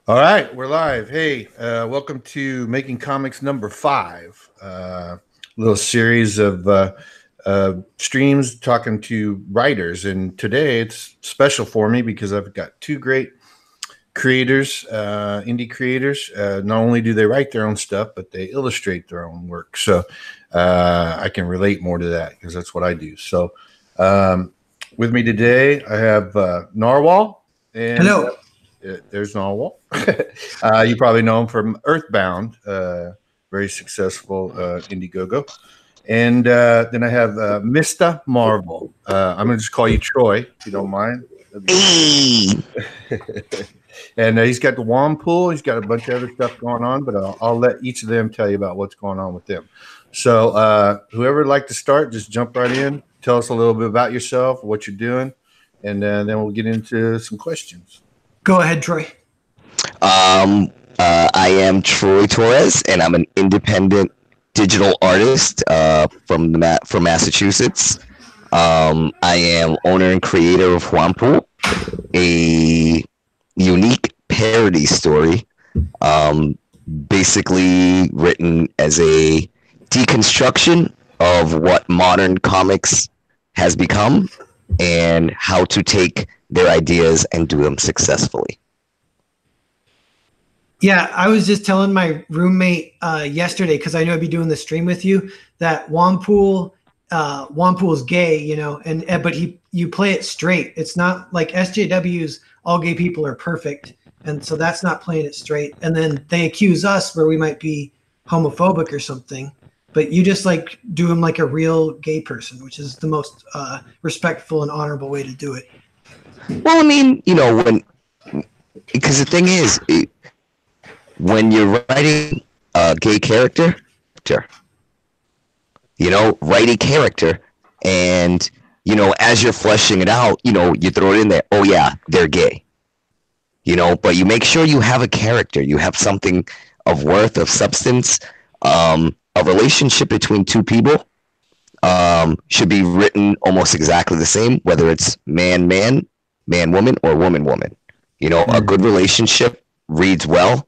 All right, we're live. Hey, welcome to Making Comics number 5. Little series of streams talking to writers, and today it's special for me because I've got two great creators, indie creators. Not only do they write their own stuff, but they illustrate their own work. So I can relate more to that because that's what I do. So with me today, I have Narwhal. And, hello. There's Narwhal. You probably know him from Earthbound, very successful Indiegogo. And then I have MistahMahvel. I'm going to just call you Troy, if you don't mind. And he's got the Juanpool. He's got a bunch of other stuff going on, but I'll let each of them tell you about what's going on with them. So whoever would like to start, just jump right in. Tell us a little bit about yourself, what you're doing, and then we'll get into some questions. Go ahead, Troy. I am Troy Torres, and I'm an independent digital artist from Massachusetts. I am owner and creator of Juanpool, a unique parody story, basically written as a deconstruction of what modern comics has become and how to take their ideas and do them successfully. Yeah, I was just telling my roommate yesterday, because I know I'd be doing the stream with you, that Juanpool is gay, you know, but you play it straight. It's not like SJW's all gay people are perfect, and so that's not playing it straight. And then they accuse us where we might be homophobic or something, but you just like do him like a real gay person, which is the most respectful and honorable way to do it. Well, I mean, you know, because the thing is, when you're writing a gay character, you know, write a character, and, you know, as you're fleshing it out, you know, you throw it in there, oh yeah, they're gay, you know, but you make sure you have a character, you have something of worth, of substance, a relationship between two people should be written almost exactly the same, whether it's man-woman, or woman-woman. You know, a good relationship reads well.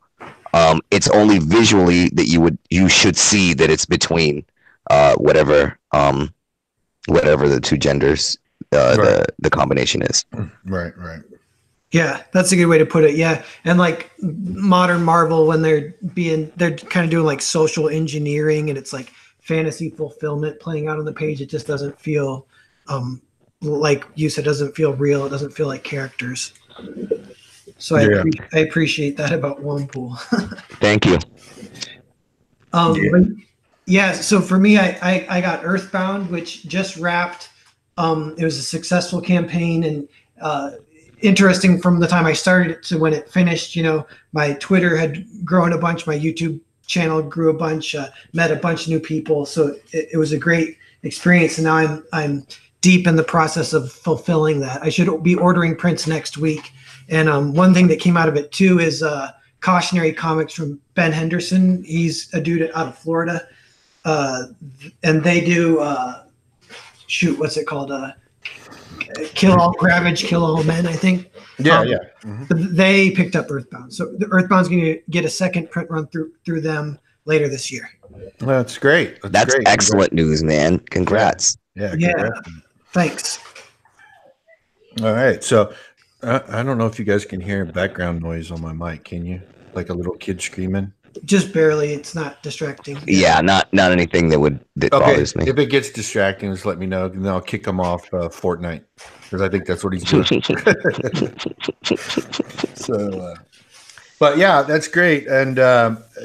It's only visually that you should see that it's between whatever the two genders Right. the combination is. Right. Yeah, that's a good way to put it. Yeah, and like modern Marvel, when they're kind of doing like social engineering, and it's like fantasy fulfillment playing out on the page. It just doesn't feel like you said, doesn't feel real. It doesn't feel like characters. So I appreciate that about Juanpool. Thank you. Yeah. So for me, I got Earthbound, which just wrapped. It was a successful campaign, and interesting from the time I started it to when it finished. You know, my Twitter had grown a bunch, my YouTube channel grew a bunch, met a bunch of new people. So it was a great experience, and now I'm deep in the process of fulfilling that. I should be ordering prints next week. And one thing that came out of it too is Cautionary Comics from Ben Henderson. He's a dude out of Florida, and they do what's it called? Kill All Gravage, Kill All Men, I think. Yeah. They picked up Earthbound, so the Earthbound's going to get a second print run through them later this year. That's great. That's great. excellent news, man. Congrats. Yeah. Congrats. Thanks. All right. So I don't know if you guys can hear background noise on my mic. Can you? Like a little kid screaming? Just barely. It's not distracting. Yeah, not anything that bothers me. If it gets distracting, just let me know, and then I'll kick him off Fortnite, because I think that's what he's doing. So, but yeah, that's great. And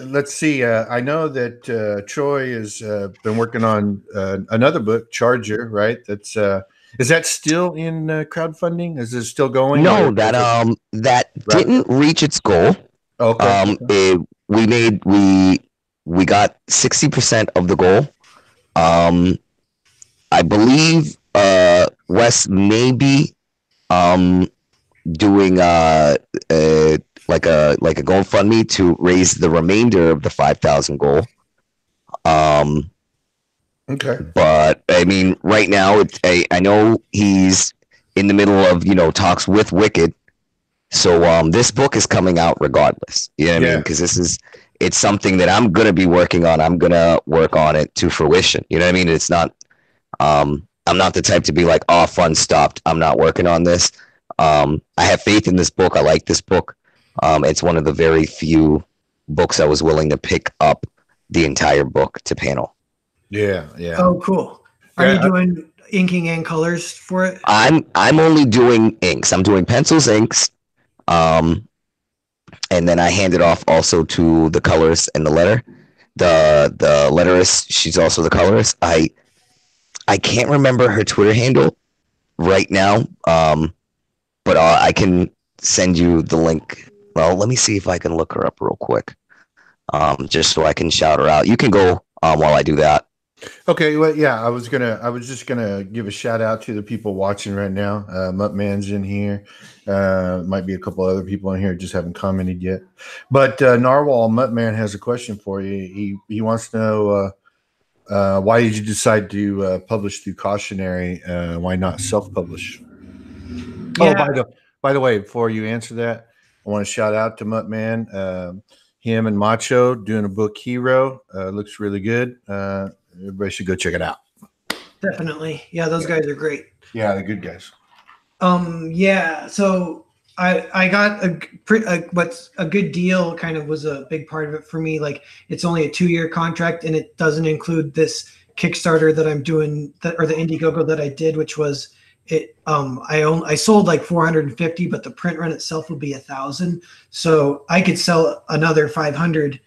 let's see. I know that Troy has been working on another book, Charger, right? That's is that still in crowdfunding? Is it still going? No, that didn't reach its goal. Okay. We got 60% of the goal. I believe Wes may be doing like a GoFundMe to raise the remainder of the 5,000 goal. Okay. But I mean, right now, I know he's in the middle of talks with Wicked, So this book is coming out regardless. You know what I mean? Because it's something that I'm gonna be working on. I'm gonna work on it to fruition. You know what I mean? It's not. I'm not the type to be like, oh, fun stopped. I'm not working on this. I have faith in this book. I like this book. It's one of the very few books I was willing to pick up the entire book to panel. Yeah. Oh, cool. Are you doing inking and colors for it? I'm only doing inks. I'm doing pencils, inks, and then I hand it off also to the colorist and the letter. The letterist, she's also the colorist. I can't remember her Twitter handle right now, but I can send you the link. Well, let me see if I can look her up real quick, just so I can shout her out. You can go while I do that. Okay, well, yeah, I was just gonna give a shout out to the people watching right now. Muttman's in here. Might be a couple other people in here just haven't commented yet. But Narwhal Muttman has a question for you. He wants to know why did you decide to publish through Cautionary? Why not self-publish? Yeah. Oh, by the way, before you answer that, I want to shout out to Muttman. Him and Macho doing a book Hero looks really good. Everybody should go check it out. Definitely. Yeah, those guys are great. Yeah, they're good guys. Yeah. So I got what's a good deal kind of was a big part of it for me. Like it's only a 2-year contract and it doesn't include this Kickstarter that I'm doing or the Indiegogo that I did, which was it. I sold like 450, but the print run itself will be 1,000. So I could sell another 500,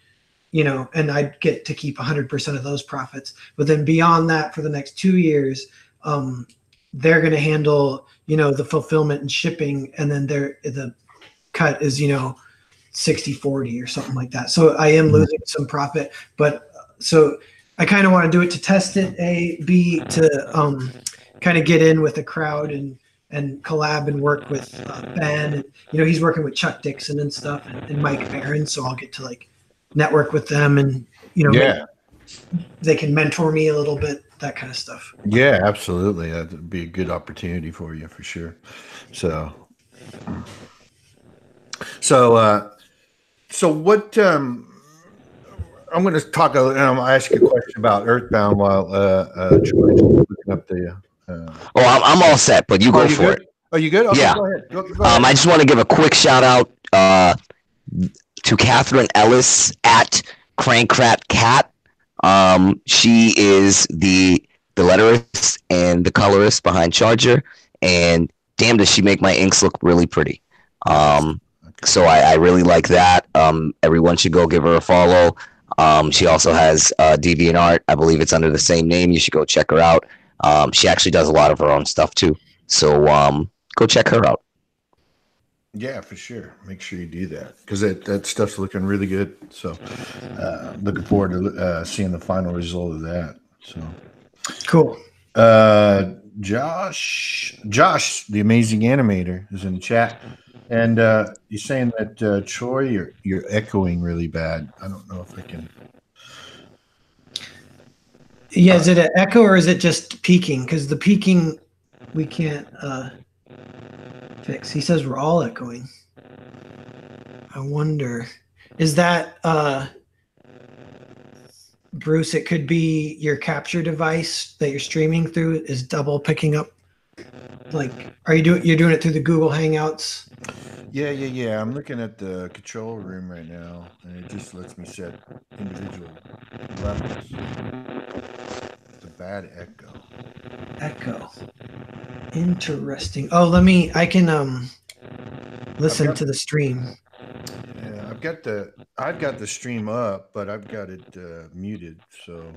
and I'd get to keep 100% of those profits. But then beyond that, for the next 2 years, they're going to handle, the fulfillment and shipping. And then the cut is, 60-40 or something like that. So I am losing some profit, but so I kind of want to do it to test it, A, B, to kind of get in with the crowd and collab and work with Ben. And, he's working with Chuck Dixon and stuff and Mike Barron. So I'll get to like network with them and, they can mentor me a little bit, that kind of stuff. Yeah, absolutely. That'd be a good opportunity for you for sure. So what, I'm going to talk, I'll ask you a question about Earthbound while Troy's looking up the, I'm all set, but you go for good? it. Are you good? Okay, yeah. Go ahead. Go ahead. I just want to give a quick shout out to Catherine Ellis at Crankrat Cat. She is the letterist and the colorist behind Charger, and damn, does she make my inks look really pretty. So I really like that. Everyone should go give her a follow. She also has DeviantArt. I believe it's under the same name. You should go check her out. She actually does a lot of her own stuff too. So go check her out. Yeah, for sure. Make sure you do that because that stuff's looking really good. So looking forward to seeing the final result of that. So cool. Josh, the amazing animator, is in the chat, and he's saying that Troy, you're echoing really bad. I don't know if I can. Yeah, is it an echo or is it just peaking? Because the peaking we can't fix. He says we're all echoing. I wonder, is that Bruce? It could be your capture device that you're streaming through is double picking up. Like, you're doing it through the Google Hangouts? Yeah. I'm looking at the control room right now, and it just lets me set individual levels. It's a bad echo. Echo. Interesting. Oh, I can listen to the stream. Yeah, I've got the stream up, but I've got it muted. So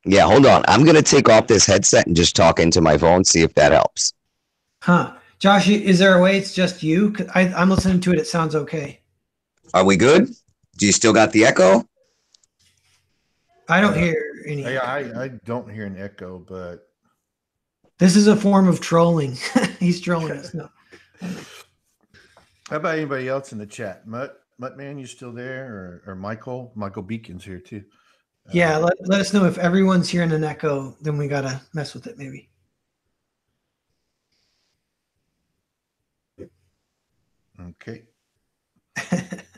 yeah, hold on. I'm gonna take off this headset and just talk into my phone, see if that helps. Huh, Josh? Is there a way it's just you? 'Cause I'm listening to it. It sounds okay. Are we good? Do you still got the echo? I don't hear any. Yeah, I don't hear an echo, but this is a form of trolling. He's trolling us. No. How about anybody else in the chat? Muttman, you still there? Or Michael? Michael Beacon's here too. Yeah, let us know if everyone's hearing an echo. Then we gotta mess with it, maybe. Okay.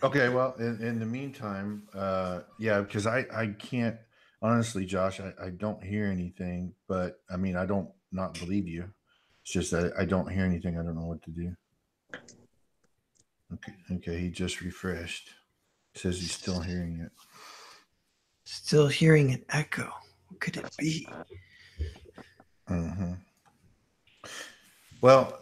Okay. Well, in the meantime, yeah, because I can't honestly, Josh, I don't hear anything. But I mean, I don't not believe you. It's just that I don't hear anything. I don't know what to do. Okay. Okay. He just refreshed. Says he's still hearing it. Still hearing an echo. What could it be? Mm-hmm. Well,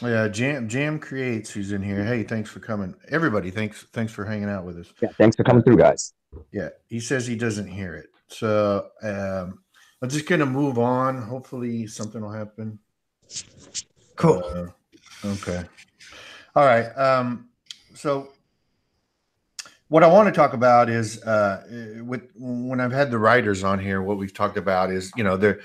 yeah, Jam creates who's in here. Hey, thanks for coming. Everybody, thanks for hanging out with us. Yeah, thanks for coming through, guys. Yeah, he says he doesn't hear it. So I'm just gonna move on. Hopefully something will happen. Cool. Okay. All right. So what I want to talk about is with when I've had the writers on here, what we've talked about is, you know,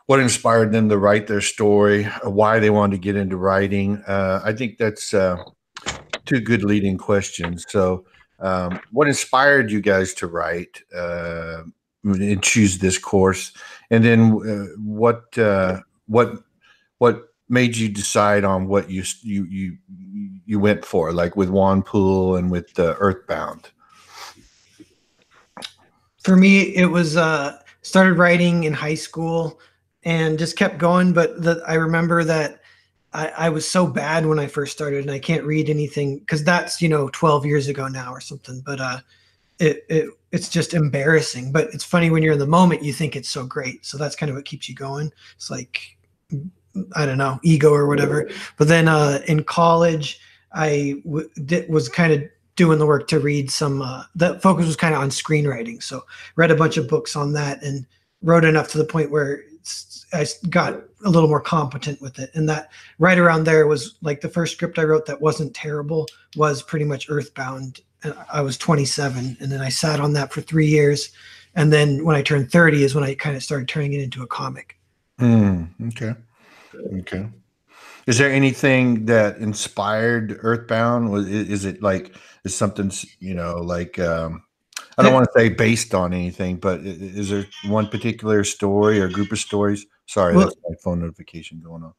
what inspired them to write their story, why they wanted to get into writing. I think that's two good leading questions. So, what inspired you guys to write and choose this course? And then, what made you decide on what you went for, like with Juanpool and with Earthbound? For me, it was started writing in high school and just kept going. But I remember that I was so bad when I first started, and I can't read anything because that's 12 years ago now or something. But it's just embarrassing. But it's funny when you're in the moment, you think it's so great. So that's kind of what keeps you going. It's like, I don't know, ego or whatever. But then in college, I was kind of doing the work to read some. The focus was kind of on screenwriting, so read a bunch of books on that and wrote enough to the point where I got a little more competent with it. And that right around there was like the first script I wrote that wasn't terrible was pretty much Earthbound. And I was 27, and then I sat on that for 3 years, and then when I turned 30 is when I kind of started turning it into a comic. Okay. Okay. Is there anything that inspired Earthbound? Is it like is something like I don't want to say based on anything, but is there one particular story or group of stories? Sorry, that's my phone notification going on.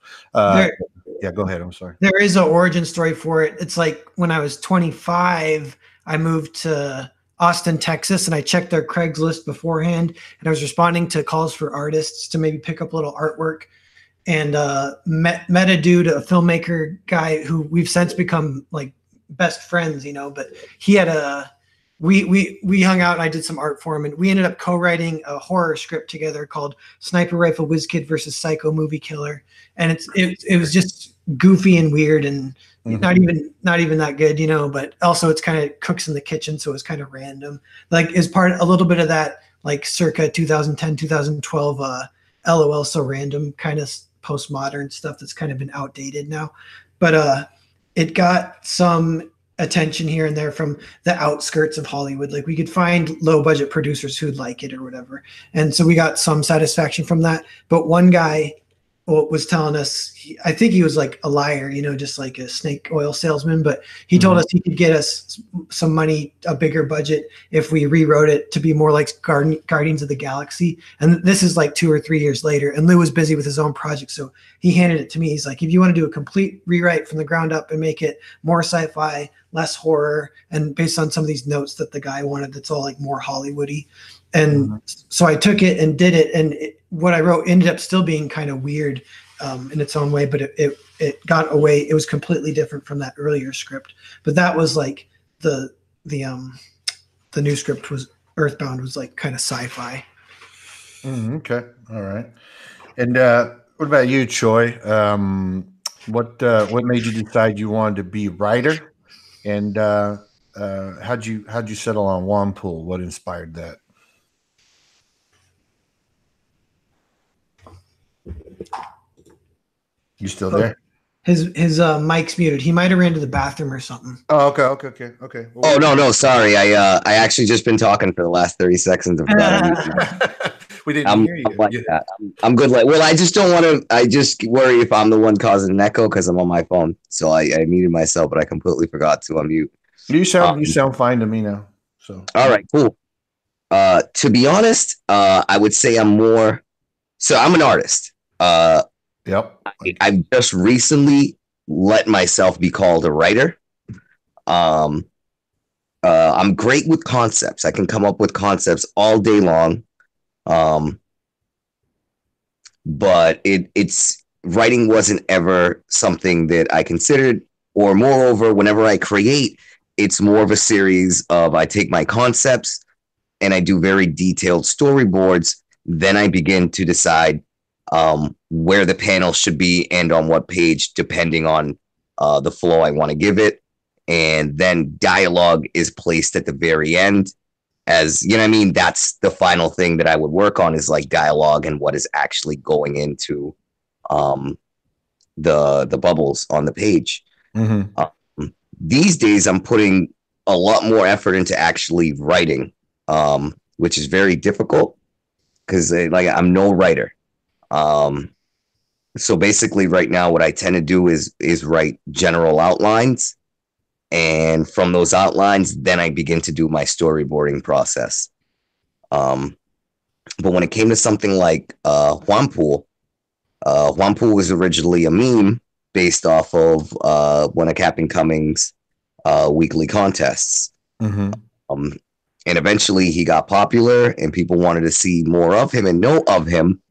Yeah, go ahead. I'm sorry. There is an origin story for it. It's like when I was 25, I moved to Austin, Texas, and I checked their Craigslist beforehand, and I was responding to calls for artists to maybe pick up a little artwork. And met a dude, a filmmaker guy who we've since become like best friends, but he had we hung out and I did some art for him, and we ended up co-writing a horror script together called Sniper Rifle Whiz Kid versus Psycho Movie Killer. And it was just goofy and weird and not even that good, but also it's kind of cooks in the kitchen. So it's kind of random, like is part a little bit of that, like circa 2010, 2012, LOL so random kind of postmodern stuff that's kind of been outdated now. But it got some attention here and there from the outskirts of Hollywood. Like we could find low budget producers who'd like it or whatever. And so we got some satisfaction from that. But one guy was telling us, I think he was like a liar, just like a snake oil salesman, but he told us he could get us some money, a bigger budget, if we rewrote it to be more like Guardians of the Galaxy. And this is like 2 or 3 years later, and Lou was busy with his own project, so he handed it to me. He's like, if you want to do a complete rewrite from the ground up and make it more sci-fi, less horror, and based on some of these notes that the guy wanted, that's all like more Hollywoody. And so I took it and did it, and what I wrote ended up still being kind of weird in its own way, but it got away. It was completely different from that earlier script. But that was like the new script was Earthbound was like kind of sci-fi. Okay, all right. And what about you, Choi? What made you decide you wanted to be a writer? And how'd you settle on Juanpool? What inspired that? You still there? His mic's muted. He might have ran to the bathroom or something. Oh, okay. Well, oh no, sorry. I actually just been talking for the last 30 seconds of we didn't hear you. I'm like that. I'm good. Well, I just don't want to. I just worry if I'm the one causing an echo because I'm on my phone. So I muted myself, but I completely forgot to unmute. You sound fine to me now. So all right, cool. To be honest, I would say I'm more. So I'm an artist. Yep. I've just recently let myself be called a writer. Um, I'm great with concepts. I can come up with concepts all day long. Um, but it's writing wasn't ever something that I considered. Or moreover, whenever I create, it's more of a series of I take my concepts and I do very detailed storyboards. Then I begin to decide where the panel should be and on what page, depending on the flow I want to give it. And then dialogue is placed at the very end. As you know, what I mean, that's the final thing that I would work on is like dialogue and what is actually going into um, the bubbles on the page. Mm-hmm. These days, I'm putting a lot more effort into actually writing, which is very difficult because like I'm no writer. So basically, right now, what I tend to do is write general outlines, and from those outlines, then I begin to do my storyboarding process. Um, but when it came to something like Juanpool, Juanpool was originally a meme based off of one of Captain Cummings' weekly contests. Mm-hmm. And eventually he got popular and people wanted to see more of him and know of him.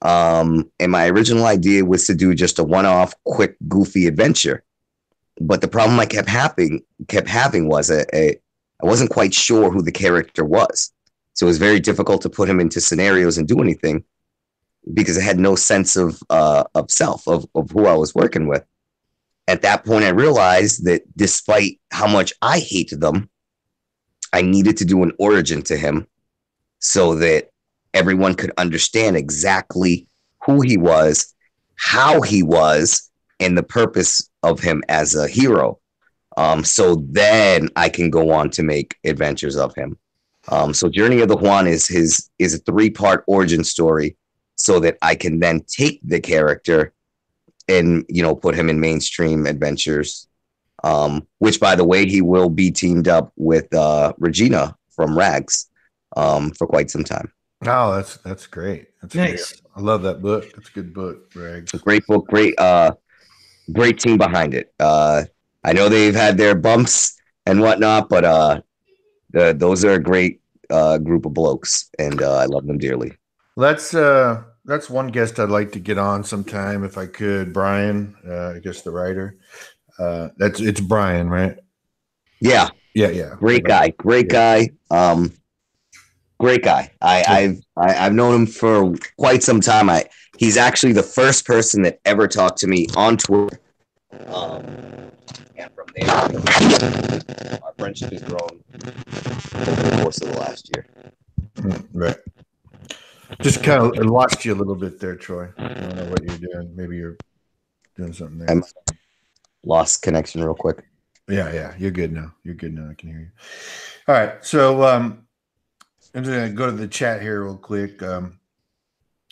And my original idea was to do just a one-off, quick, goofy adventure. But the problem I kept having was I wasn't quite sure who the character was. So it was very difficult to put him into scenarios and do anything because I had no sense of self, of who I was working with. At that point, I realized that despite how much I hated them, I needed to do an origin to him so that everyone could understand exactly who he was, how he was, and the purpose of him as a hero. So then I can go on to make adventures of him. So Journey of the Juan is a 3-part origin story so that I can then take the character and, put him in mainstream adventures. Which, by the way, he will be teamed up with Regina from Rags for quite some time. Oh, that's great. That's nice. Great. I love that book. It's a good book, Rags. Great book. Great team behind it. I know they've had their bumps and whatnot, but those are a great group of blokes, and I love them dearly. That's one guest I'd like to get on sometime if I could. Brian, I guess the writer. It's Brian, right? Yeah. Great guy. Great guy. I've known him for quite some time. He's actually the first person that ever talked to me on Twitter. And from there, our friendship has grown over the course of the last year. Right. Just kind of lost you a little bit there, Troy. I don't know what you're doing. Maybe you're doing something there. I lost connection real quick. Yeah. You're good now. I can hear you. All right. So I'm going to go to the chat here real quick.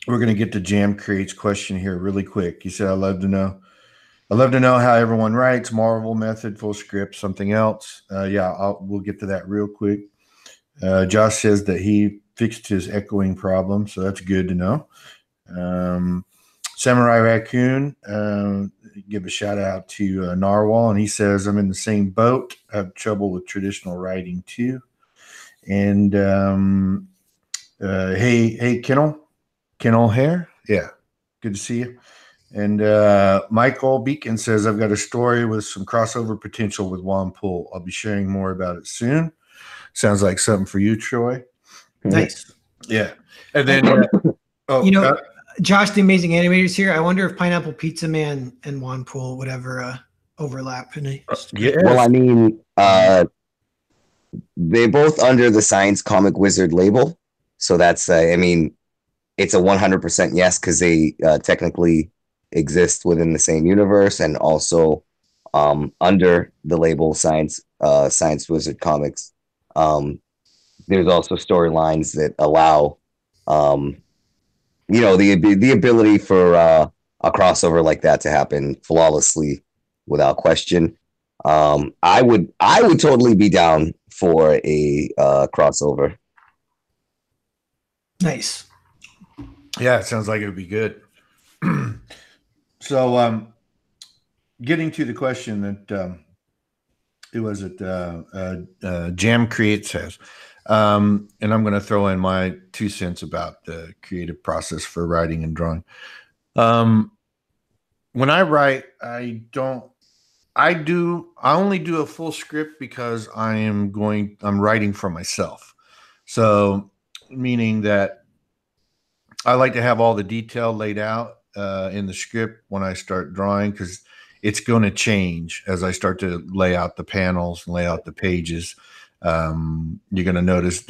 We're going to get to Jam Create's question here really quick. He said, I'd love to know how everyone writes, Marvel method, full script, something else. We'll get to that real quick. Josh says that he fixed his echoing problem, so that's good to know. Samurai Raccoon, give a shout out to Narwhal, and he says, I'm in the same boat. I have trouble with traditional writing too. And hey, Kennel Hair, yeah, good to see you. And Michael Beacon says, I've got a story with some crossover potential with Juanpool. I'll be sharing more about it soon. Sounds like something for you, Troy. Nice. Yeah. And then, Josh, the Amazing Animator's here. I wonder if Pineapple Pizza Man and Juanpool would ever overlap. Yes. Well, I mean, they're both under the Science Comic Wizard label. So that's, it's a 100% yes, because they technically exist within the same universe and also under the label Science Wizard Comics. There's also storylines that allow, the ability for a crossover like that to happen flawlessly without question. I would totally be down for a crossover. Nice. Yeah, it sounds like it would be good. So, getting to the question that it was it Jam Creates has, and I'm going to throw in my 2 cents about the creative process for writing and drawing. Um, when I write, I don't. I do. I only do a full script because I'm writing for myself. So, meaning that I like to have all the detail laid out in the script when I start drawing because it's going to change as I start to lay out the panels and lay out the pages. You're going to notice,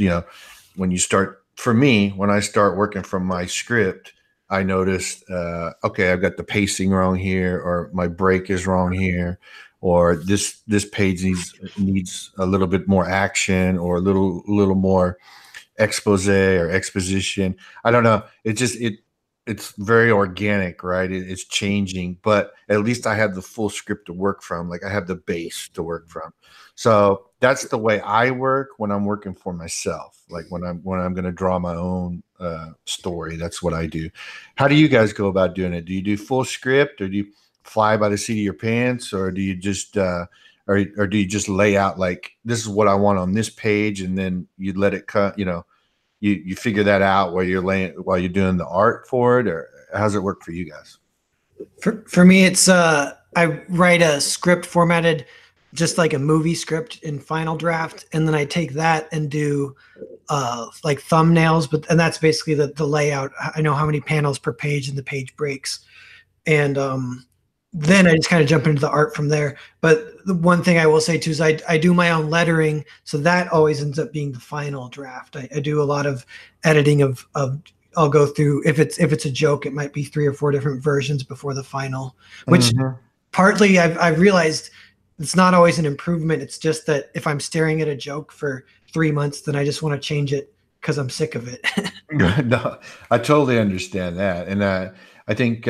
when you start, for me, when I start working from my script, I noticed, okay, I've got the pacing wrong here, or my break is wrong here, or this page needs a little bit more action, or a little more expose or exposition. I don't know. It's very organic, right? It's changing, but at least I have the full script to work from. Like I have the base to work from. So that's the way I work when I'm working for myself. Like when I'm going to draw my own story, that's what I do. How do you guys go about doing it? Do you do full script, or do you fly by the seat of your pants, or do you just or do you just lay out like this is what I want on this page, and then you let it cut, you figure that out while you're doing the art for it, or how's it work for you guys? For me, it's I write a script formatted just like a movie script in Final Draft, and then I take that and do like thumbnails, and that's basically the layout. I know how many panels per page and the page breaks, and then I just kind of jump into the art from there. But the one thing I will say too is I do my own lettering, so that always ends up being the final draft. I do a lot of editing of I'll go through, if it's a joke, it might be 3 or 4 different versions before the final, which partly I've realized it's not always an improvement. It's just that if I'm staring at a joke for 3 months, then I just want to change it because I'm sick of it. No, I totally understand that. And I think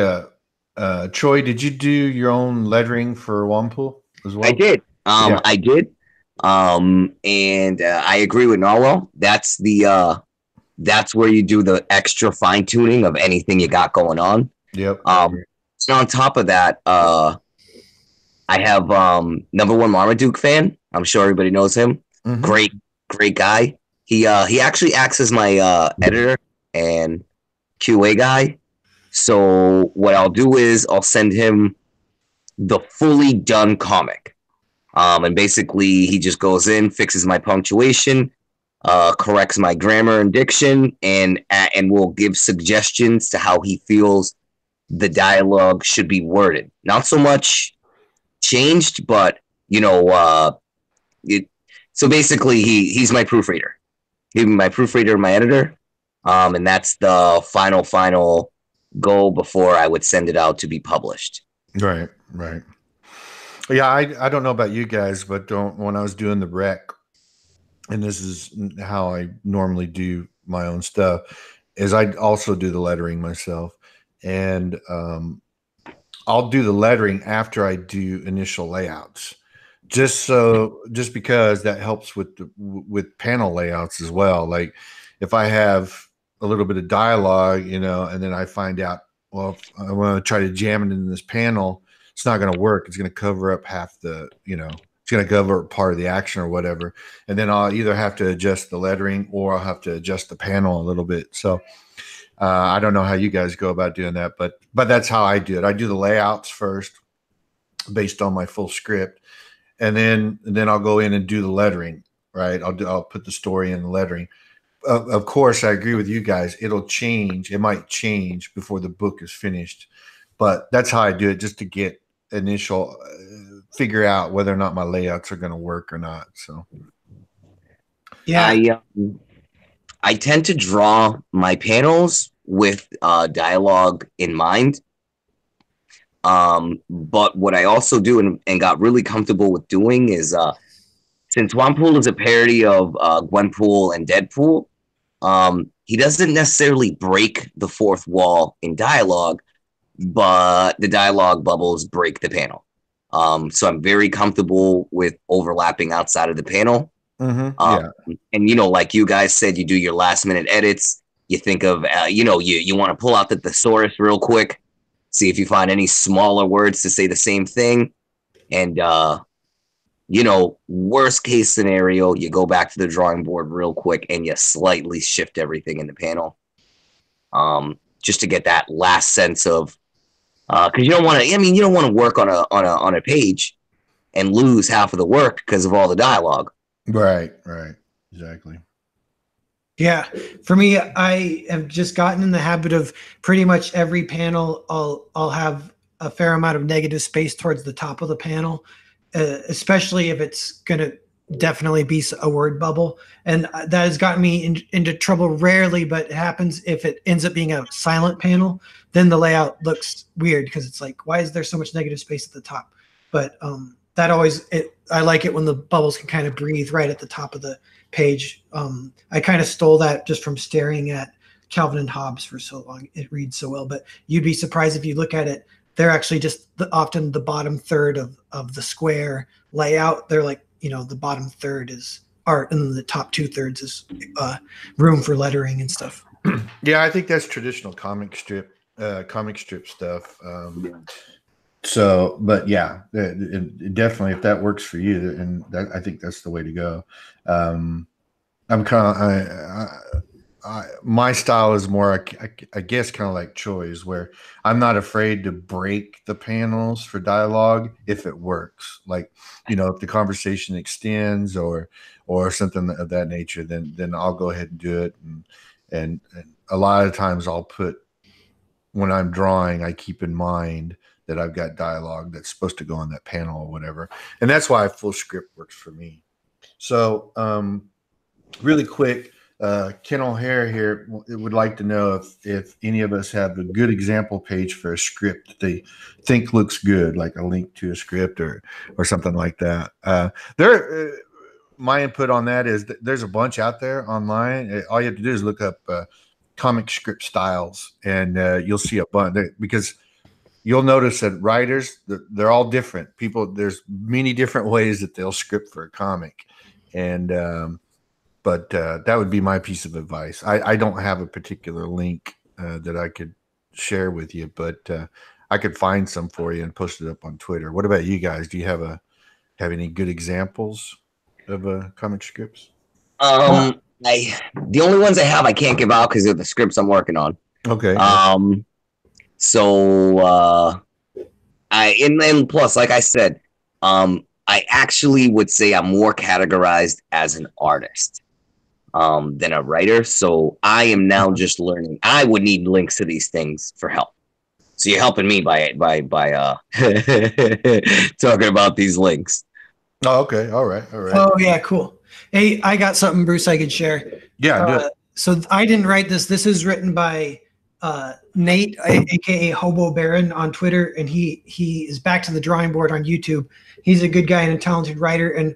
Troy, did you do your own lettering for Juanpool as well? I did. Yeah. I did. And I agree with Narwhal. That's where you do the extra fine tuning of anything you got going on. Yep. So on top of that, I have number one Marmaduke fan. I'm sure everybody knows him. Mhm. Great guy. He actually acts as my editor and QA guy. So what I'll do is I'll send him the fully done comic. And basically he just goes in, fixes my punctuation, corrects my grammar and diction, and will give suggestions to how he feels the dialogue should be worded. Not so much changed, but so basically he's my proofreader. He's my proofreader, my editor, and that's the final goal before I would send it out to be published. Right. Yeah, I don't know about you guys, but when I was doing the rec, and this is how I normally do my own stuff, is I also do the lettering myself, and I'll do the lettering after I do initial layouts, just because that helps with panel layouts as well. Like if I have a little bit of dialogue, and then I find out, well, if I want to try to jam it in this panel, it's not going to work. It's going to cover up half it's going to cover part of the action or whatever. And then I'll either have to adjust the lettering or I'll have to adjust the panel a little bit. So I don't know how you guys go about doing that, but that's how I do it. I do the layouts first based on my full script. And then I'll go in and do the lettering, right? I'll put the story in the lettering. Of course, I agree with you guys. It'll change. It might change before the book is finished, but that's how I do it, just to get initial, figure out whether or not my layouts are going to work or not. So, Yeah. I tend to draw my panels with dialogue in mind. But what I also do and got really comfortable with doing is since Juanpool is a parody of Gwenpool and Deadpool, he doesn't necessarily break the fourth wall in dialogue, but the dialogue bubbles break the panel. So I'm very comfortable with overlapping outside of the panel. Yeah. And like you guys said, you do your last minute edits. You think of you want to pull out the thesaurus real quick. see if you find any smaller words to say the same thing. And, you know, worst case scenario, you go back to the drawing board real quick and you slightly shift everything in the panel. Just to get that last sense of, because you don't want to, I mean, you don't want to work on a page and lose half of the work because of all the dialogue. Right, exactly. Yeah, for me, I have just gotten in the habit of pretty much every panel, I'll have a fair amount of negative space towards the top of the panel, especially if it's gonna definitely be a word bubble, and that has gotten me into trouble rarely, but it happens if it ends up being a silent panel. Then the layout looks weird because it's like, why is there so much negative space at the top? But that always, I like it when the bubbles can kind of breathe right at the top of the page. I kind of stole that just from staring at Calvin and Hobbes for so long. It reads so well, but you'd be surprised if you look at it. They're actually just often the bottom third of the square layout. They're like, you know, the bottom third is art, and then the top 2/3 is room for lettering and stuff. Yeah, I think that's traditional comic strip stuff. So, but yeah, definitely, if that works for you, and I think that's the way to go. I'm kind of, my style is more, I guess, kind of like Choi's, where I'm not afraid to break the panels for dialogue if it works. Like, you know, if the conversation extends or something of that nature, then I'll go ahead and do it. And a lot of times I'll put, when I'm drawing, I keep in mind that I've got dialogue that's supposed to go on that panel or whatever. And that's why a full script works for me. So really quick, Ken O'Hare here would like to know if any of us have a good example page for a script that they think looks good, like a link to a script or something like that. My input on that is that there's a bunch out there online. All you have to do is look up comic script styles, and you'll see a bunch, because you'll notice that writers, they're all different. There's many different ways that they'll script for a comic. And but that would be my piece of advice. I don't have a particular link that I could share with you, but I could find some for you and post it up on Twitter. What about you guys? Do you have any good examples of comic scripts? The only ones I have I can't give out because they're the scripts I'm working on. Okay. So and plus, like I said, I actually would say I'm more categorized as an artist than a writer. So I am now just learning. I would need links to these things for help. So you're helping me by talking about these links. Oh, okay. All right. Oh, yeah, cool. Hey, I got something, Bruce, I could share. Yeah, do it. So I didn't write this. This is written by Nate, aka Hobo Baron, on Twitter, and he is back to the drawing board on YouTube. He's a good guy and a talented writer, and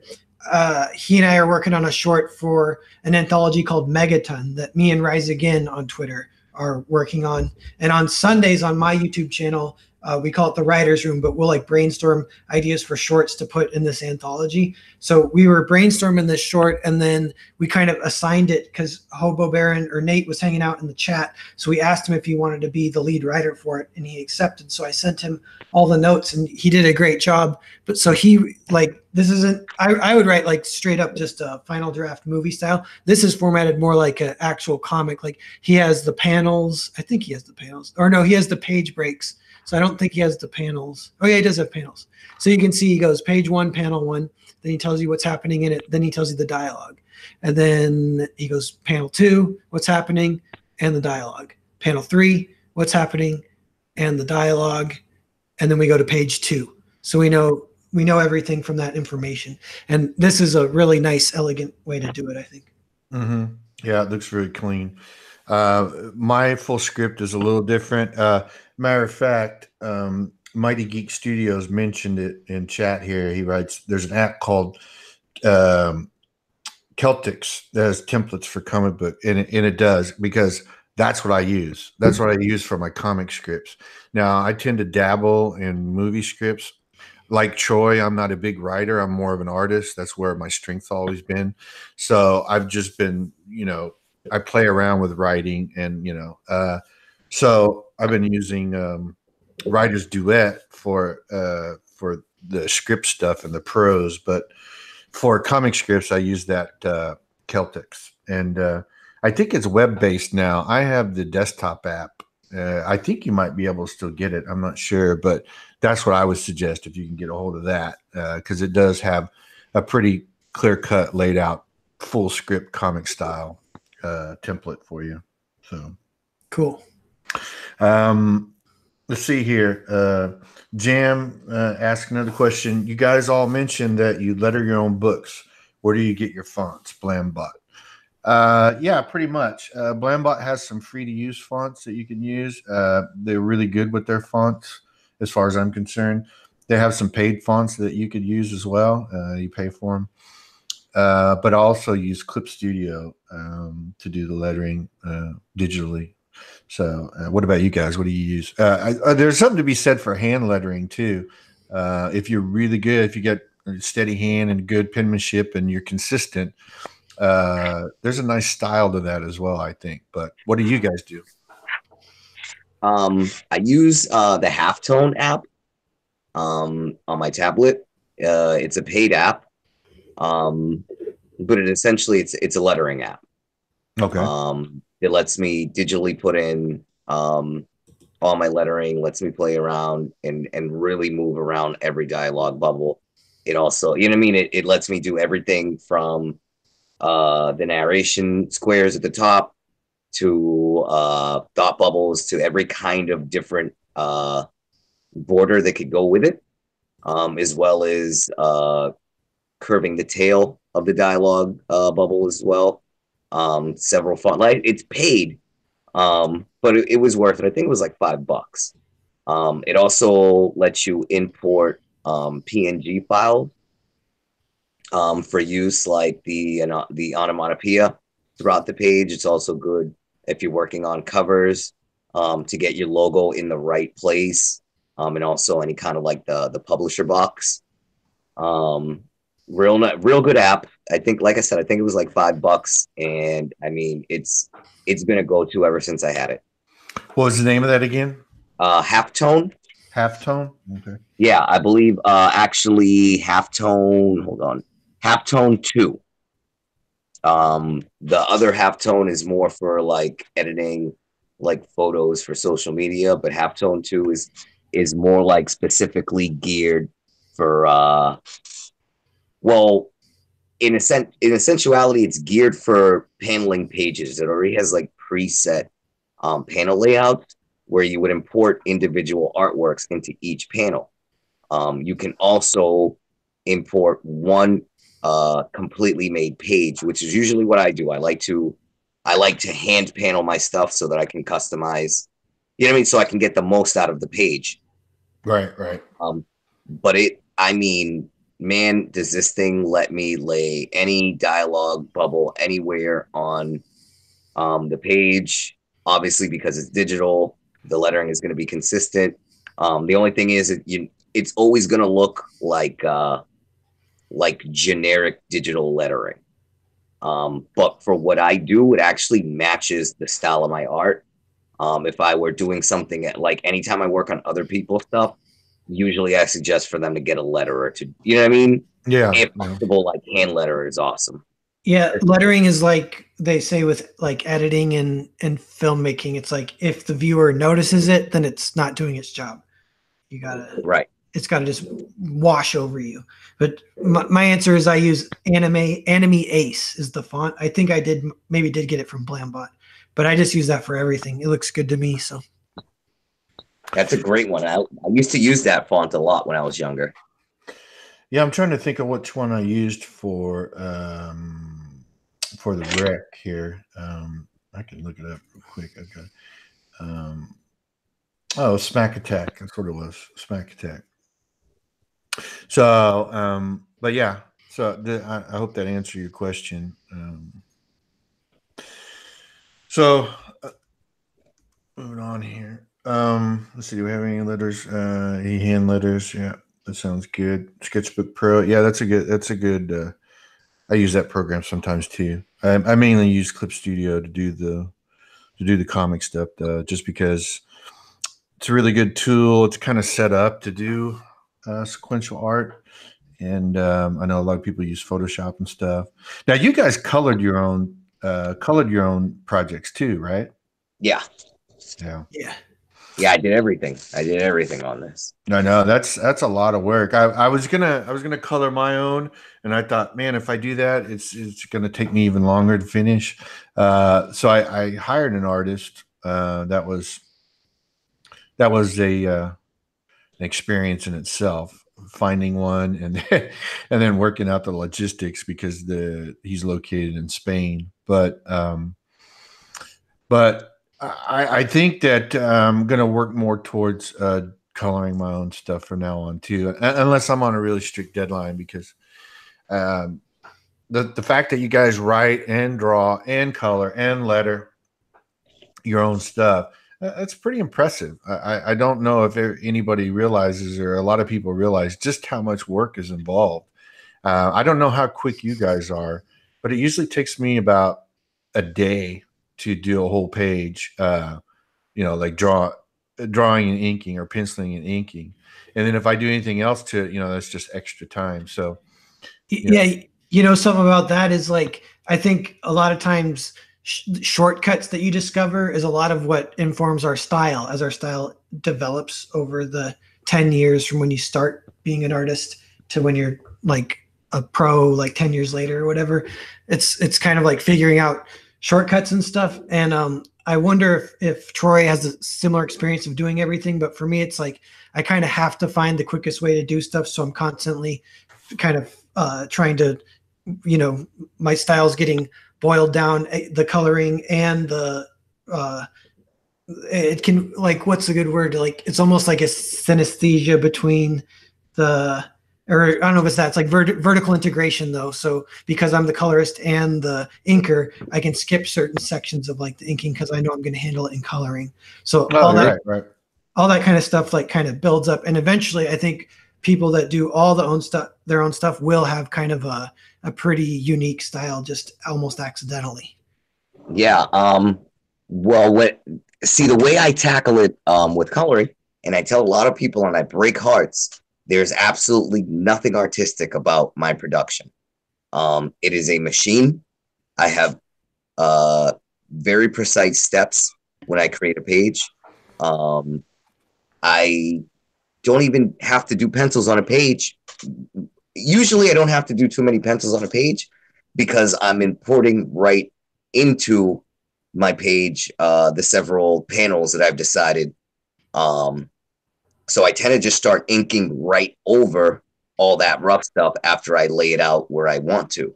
he and I are working on a short for an anthology called Megaton that me and Rise Again on Twitter are working on. And on Sundays on my YouTube channel, we call it the writer's room, but we'll like brainstorm ideas for shorts to put in this anthology. So we were brainstorming this short, and then we kind of assigned it because Hobo Baron, or Nate, was hanging out in the chat. So we asked him if he wanted to be the lead writer for it, and he accepted. So I sent him all the notes, and he did a great job. But so he, like, this isn't, I would write like straight up just a final draft movie style. This is formatted more like an actual comic. Like, he has the panels. I think he has the panels, or no, he has the page breaks. So I don't think he has the panels. Oh yeah, he does have panels. So you can see he goes page 1, panel 1. Then he tells you what's happening in it. Then he tells you the dialogue. And then he goes panel 2, what's happening, and the dialogue. Panel 3, what's happening, and the dialogue. And then we go to page 2. So we know everything from that information. And this is a really nice, elegant way to do it, I think. Mm-hmm. Yeah, it looks very clean. My full script is a little different. Matter of fact, Mighty Geek Studios mentioned it in chat here. He writes, there's an app called Celtics that has templates for comic book, and it does, because that's what I use. That's what I use for my comic scripts. Now, I tend to dabble in movie scripts. Like Troy, I'm not a big writer. I'm more of an artist. That's where my strength's always been. So I've just been, I play around with writing, and so I've been using writer's duet for the script stuff and the prose, but for comic scripts, I use that Celtics, and I think it's web based now. I have the desktop app. I think you might be able to still get it. I'm not sure, but that's what I would suggest if you can get a hold of that, because it does have a pretty clear cut, laid out, full script comic style template for you. So Cool. Let's see here. Jam asked another question. You guys all mentioned that you letter your own books. Where do you get your fonts? Blambot. Yeah, pretty much. Blambot has some free to use fonts that you can use. They're really good with their fonts, as far as I'm concerned. They have some paid fonts that you could use as well. You pay for them. But I also use Clip Studio to do the lettering digitally. So, what about you guys? What do you use? There's something to be said for hand lettering too. If you're really good, if you get a steady hand and good penmanship, and you're consistent, there's a nice style to that as well, I think. But what do you guys do? I use the Halftone app on my tablet. It's a paid app, but it's a lettering app. Okay. It lets me digitally put in all my lettering, lets me play around and really move around every dialogue bubble. It also, you know what I mean? It lets me do everything from the narration squares at the top to thought bubbles to every kind of different border that could go with it, as well as curving the tail of the dialogue bubble as well. Several font, like it's paid, but it was worth it. I think it was like $5. It also lets you import PNG files for use, like the onomatopoeia throughout the page. It's also good if you're working on covers to get your logo in the right place, and also any kind of like the publisher box. Real good app. I think, like I said, I think it was like $5, and I mean it's been a go-to ever since I had it. What was the name of that again? Halftone. Halftone. Okay. Yeah, I believe actually Halftone. Hold on, Halftone 2. The other Halftone is more for like editing, like photos for social media, but Halftone 2 is more like specifically geared for well, in essentiality, it's geared for paneling pages. It already has like preset panel layouts where you would import individual artworks into each panel. You can also import one completely made page, which is usually what I do. I like to hand panel my stuff so that I can customize, you know what I mean? So I can get the most out of the page. Right. But I mean, man, does this thing let me lay any dialogue bubble anywhere on the page? Obviously, because it's digital, the lettering is going to be consistent. The only thing is, it's always going to look like generic digital lettering. But for what I do, it actually matches the style of my art. If I were doing something like anytime I work on other people's stuff, usually I suggest for them to get a letterer to, you know what I mean? Yeah. If possible, like hand letterer is awesome. Yeah, lettering is like they say with like editing and filmmaking. It's like if the viewer notices it, then it's not doing its job. You gotta right. It's gotta just wash over you. But my answer is I use Anime Ace is the font. I think I did get it from Blambot, but I just use that for everything. It looks good to me. So that's a great one. I used to use that font a lot when I was younger. Yeah, I'm trying to think of which one I used for the rec here. I can look it up real quick. Okay. Smack Attack. That's what it was. Smack Attack. So, but yeah. So I hope that answered your question. Moving on here. Let's see. Do we have any letters? Hand letters. Yeah, that sounds good. Sketchbook Pro. Yeah, that's a good. I use that program sometimes too. I mainly use Clip Studio to do the comic stuff, just because it's a really good tool. It's kind of set up to do sequential art. And I know a lot of people use Photoshop and stuff. Now, you guys colored your own projects too, right? Yeah. Yeah. Yeah. Yeah, I did everything. I did everything on this. I know that's a lot of work. I was gonna color my own, and I thought, man, if I do that, it's gonna take me even longer to finish. So I hired an artist. That was an experience in itself, finding one and and then working out the logistics because he's located in Spain. But I think that I'm going to work more towards coloring my own stuff from now on too, unless I'm on a really strict deadline. Because um, the fact that you guys write and draw and color and letter your own stuff, that's pretty impressive. I don't know if anybody realizes, or a lot of people realize, just how much work is involved. I don't know how quick you guys are, but it usually takes me about a day to do a whole page. Like drawing and inking, or penciling and inking, and then if I do anything else to, that's just extra time. So Yeah, something about that is like, I think a lot of times shortcuts that you discover is a lot of what informs our style, as our style develops over the 10 years from when you start being an artist to when you're like a pro, like 10 years later or whatever. It's kind of like figuring out shortcuts and stuff. And I wonder if Troy has a similar experience of doing everything, but for me, it's like I kind of have to find the quickest way to do stuff. So I'm constantly kind of trying to, my style's getting boiled down, the coloring and the it can, like, what's a good word, like it's almost like a synesthesia between the, or I don't know if it's that, it's like vertical integration though. So because I'm the colorist and the inker, I can skip certain sections of like the inking because I know I'm going to handle it in coloring. So all that kind of stuff like kind of builds up, and eventually I think people that do all their own stuff will have kind of a pretty unique style, just almost accidentally. Yeah. Well, the way I tackle it with coloring, and I tell a lot of people, and I break hearts, there's absolutely nothing artistic about my production. It is a machine. I have very precise steps when I create a page. I don't even have to do pencils on a page. Usually I don't have to do too many pencils on a page because I'm importing right into my page the several panels that I've decided. So I tend to just start inking right over all that rough stuff after I lay it out where I want to.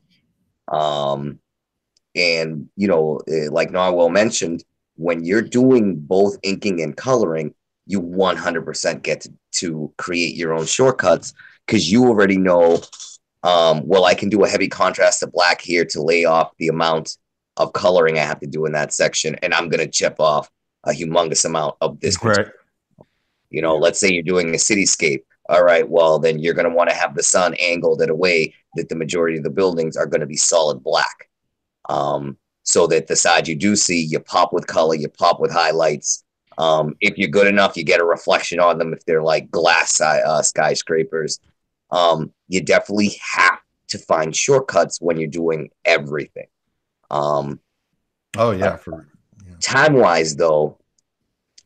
And, like Narwhal mentioned, when you're doing both inking and coloring, you 100% get to create your own shortcuts because you already know, well, I can do a heavy contrast of black here to lay off the amount of coloring I have to do in that section, and I'm going to chip off a humongous amount of this. Right. Let's say you're doing a cityscape. All right, well, then you're going to want to have the sun angled in a way that the majority of the buildings are going to be solid black. So that the side you do see, you pop with color, you pop with highlights. If you're good enough, you get a reflection on them if they're like glass skyscrapers. You definitely have to find shortcuts when you're doing everything. Time-wise, though,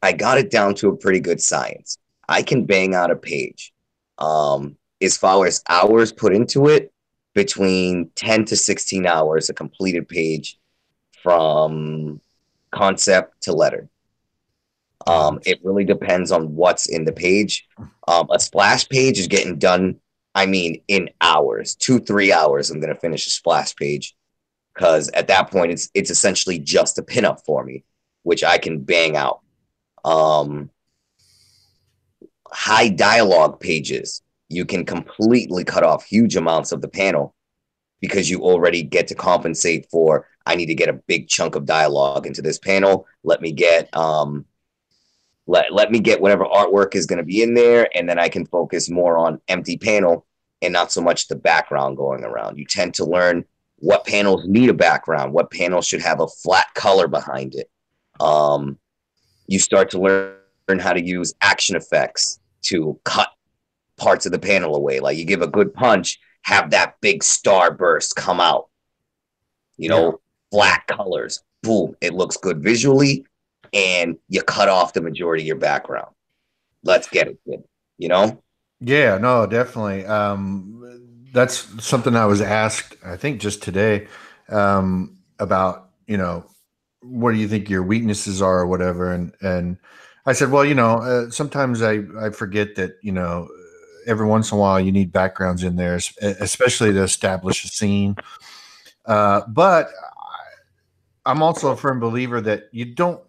I got it down to a pretty good science. I can bang out a page. As far as hours put into it, between 10 to 16 hours, a completed page from concept to letter. It really depends on what's in the page. A splash page is getting done, in hours, 2-3 hours. I'm going to finish a splash page because at that point, it's essentially just a pinup for me, which I can bang out. High dialogue pages, you can completely cut off huge amounts of the panel because you already get to compensate for, I need to get a big chunk of dialogue into this panel. Let me get let me get whatever artwork is going to be in there, and then I can focus more on empty panel and not so much the background going around. You tend to learn what panels need a background, what panels should have a flat color behind it. You start to learn learn how to use action effects to cut parts of the panel away. Like you give a good punch, have that big star burst come out. You know, black colors, boom, it looks good visually, and you cut off the majority of your background. Let's get it, kid. You know? Yeah, no, definitely. That's something I was asked, I think, just today, about, what do you think your weaknesses are or whatever, and I said, well, sometimes I forget that, every once in a while you need backgrounds in there, especially to establish a scene. But I'm also a firm believer that you don't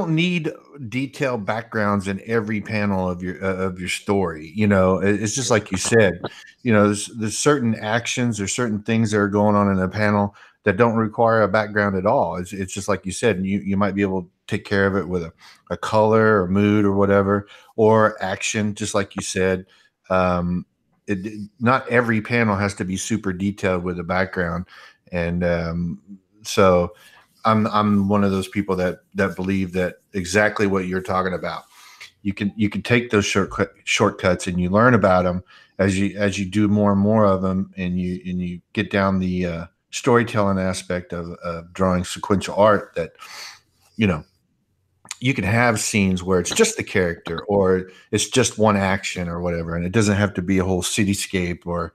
need detailed backgrounds in every panel of your story. It's just like you said. There's certain actions or certain things that are going on in a panel that don't require a background at all. It's just like you said. You might be able to take care of it with a color or mood or whatever, or action, just like you said. Not every panel has to be super detailed with a background, and so I'm one of those people that believe that exactly what you're talking about. You can take those shortcuts and you learn about them as you do more and more of them, and you get down the storytelling aspect of drawing sequential art. That you can have scenes where it's just the character or it's just one action or whatever, and it doesn't have to be a whole cityscape or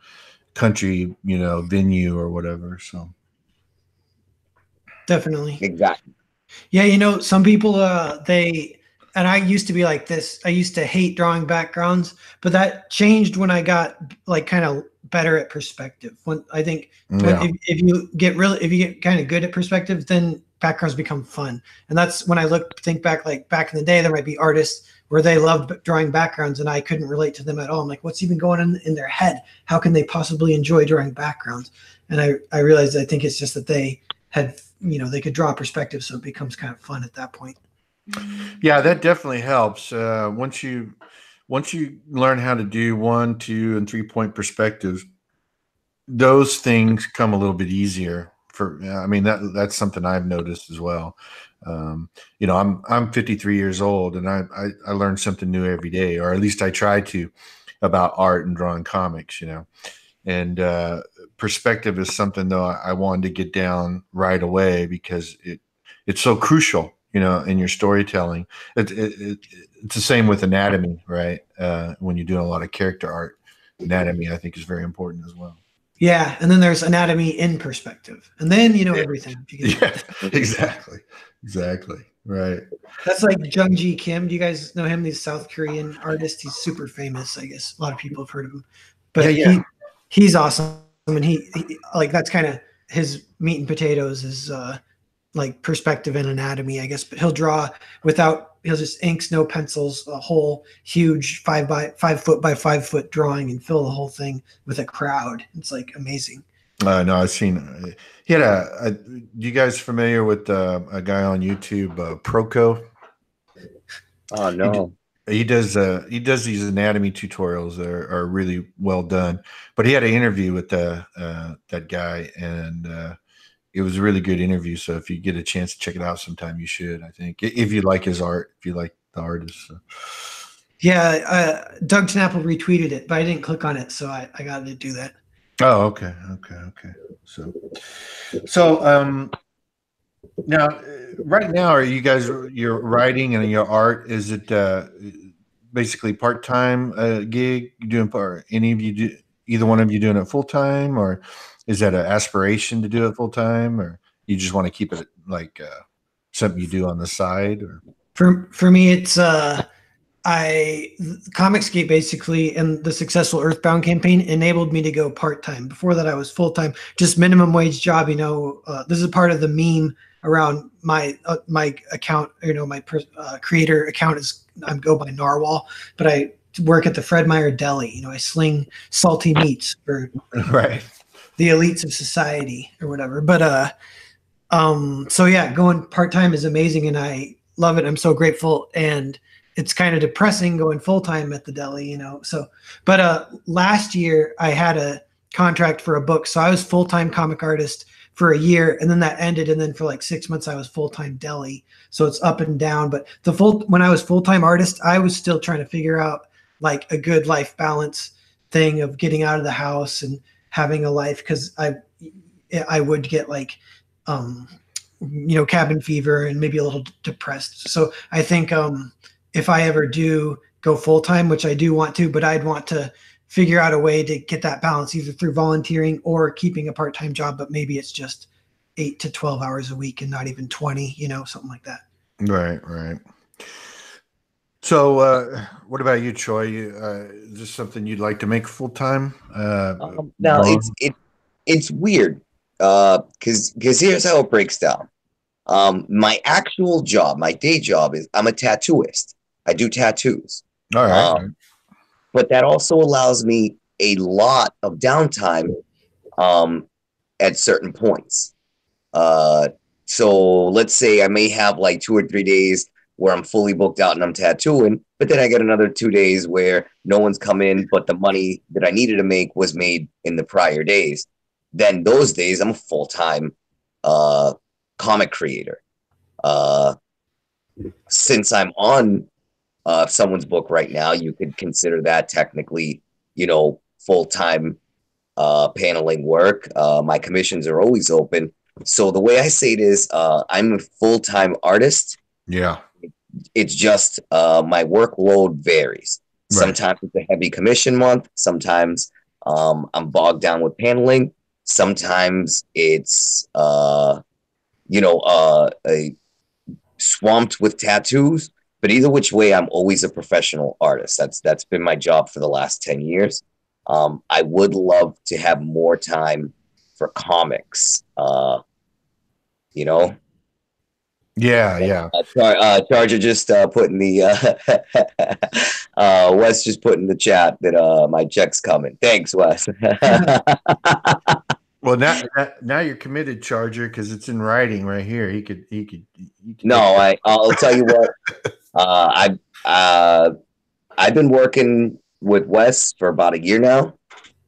country venue or whatever. So. Definitely. Exactly. Yeah, some people and I used to be like this. I used to hate drawing backgrounds, but that changed when I got like kind of better at perspective. When I think if you get kind of good at perspective, then backgrounds become fun. And that's when I think back, like back in the day, there might be artists where they loved drawing backgrounds and I couldn't relate to them at all. I'm like, what's even going on in their head? How can they possibly enjoy drawing backgrounds? And I realized, I think it's just that they had, they could draw perspective, so it becomes kind of fun at that point. Yeah, that definitely helps. Once you learn how to do 1, 2, and 3 point perspectives, those things come a little bit easier. That's something I've noticed as well. I'm 53 years old, and I learn something new every day, or at least I try to, about art and drawing comics. And perspective is something, though, I wanted to get down right away because it's so crucial, in your storytelling. It's the same with anatomy, right? When you're doing a lot of character art, anatomy, I think, is very important as well. Yeah, and then there's anatomy in perspective, and then everything. Yeah, exactly, right. That's like Jung-Ji Kim. Do you guys know him? He's a South Korean artist. He's super famous. I guess a lot of people have heard of him, but he's awesome. And he like, that's kind of his meat and potatoes is like perspective and anatomy, I guess. But he'll just inks, no pencils, a whole huge 5 foot by 5 foot drawing and fill the whole thing with a crowd. It's like amazing. No, I've seen. He had you guys familiar with a guy on YouTube, Proco? Oh no. He does these anatomy tutorials that are really well done. But he had an interview with that guy, and it was a really good interview. So if you get a chance to check it out sometime, you should. I think, if you like his art, if you like the artist. So. Yeah, Doug Snapple retweeted it, but I didn't click on it, so I got to do that. Oh, okay. So now, right now, are you guys, your writing and your art, is it basically part-time gig? You doing either one of you doing it full-time, or is that an aspiration to do it full-time, or you just want to keep it like something you do on the side? Or for me, it's Comicsgate basically, and the successful Earthbound campaign enabled me to go part-time. Before that, I was full-time, just minimum wage job. This is part of the meme around my account. My creator account is, I go by Narwhal, but I work at the Fred Meyer Deli. I sling salty meats for right. the elites of society or whatever. But so yeah, going part-time is amazing, and I love it. I'm so grateful, and it's kind of depressing going full-time at the deli, So, but last year I had a contract for a book, so I was full-time comic artist for a year, and then that ended, and then for like 6 months I was full-time deli. So it's up and down. But when I was full-time artist, I was still trying to figure out like a good life balance thing of getting out of the house and having a life, because I would get like cabin fever and maybe a little depressed. So I think if I ever do go full-time, which I do want to, but I'd want to figure out a way to get that balance either through volunteering or keeping a part-time job, but maybe it's just 8 to 12 hours a week and not even 20, something like that. Right. So what about you, Troy? Is this something you'd like to make full-time? No, it's weird. Because here's how it breaks down. My actual job, my day job is I'm a tattooist. I do tattoos. All right. But that also allows me a lot of downtime at certain points. So let's say I may have like 2 or 3 days where I'm fully booked out and I'm tattooing, but then I get another 2 days where no one's come in, but the money that I needed to make was made in the prior days. Then those days I'm a full-time comic creator. Since I'm on someone's book right now, you could consider that technically, full-time paneling work. My commissions are always open. So the way I say it is, I'm a full-time artist. Yeah. It's just my workload varies. Right. Sometimes it's a heavy commission month. Sometimes I'm bogged down with paneling. Sometimes it's swamped with tattoos. But either which way, I'm always a professional artist. That's been my job for the last 10 years. I would love to have more time for comics. Yeah. Charger just put in the Wes just put in the chat that my check's coming. Thanks, Wes. Well, now you're committed, Charger, because it's in writing right here. He could. No, I'll tell you what. I've been working with Wes for about a year now.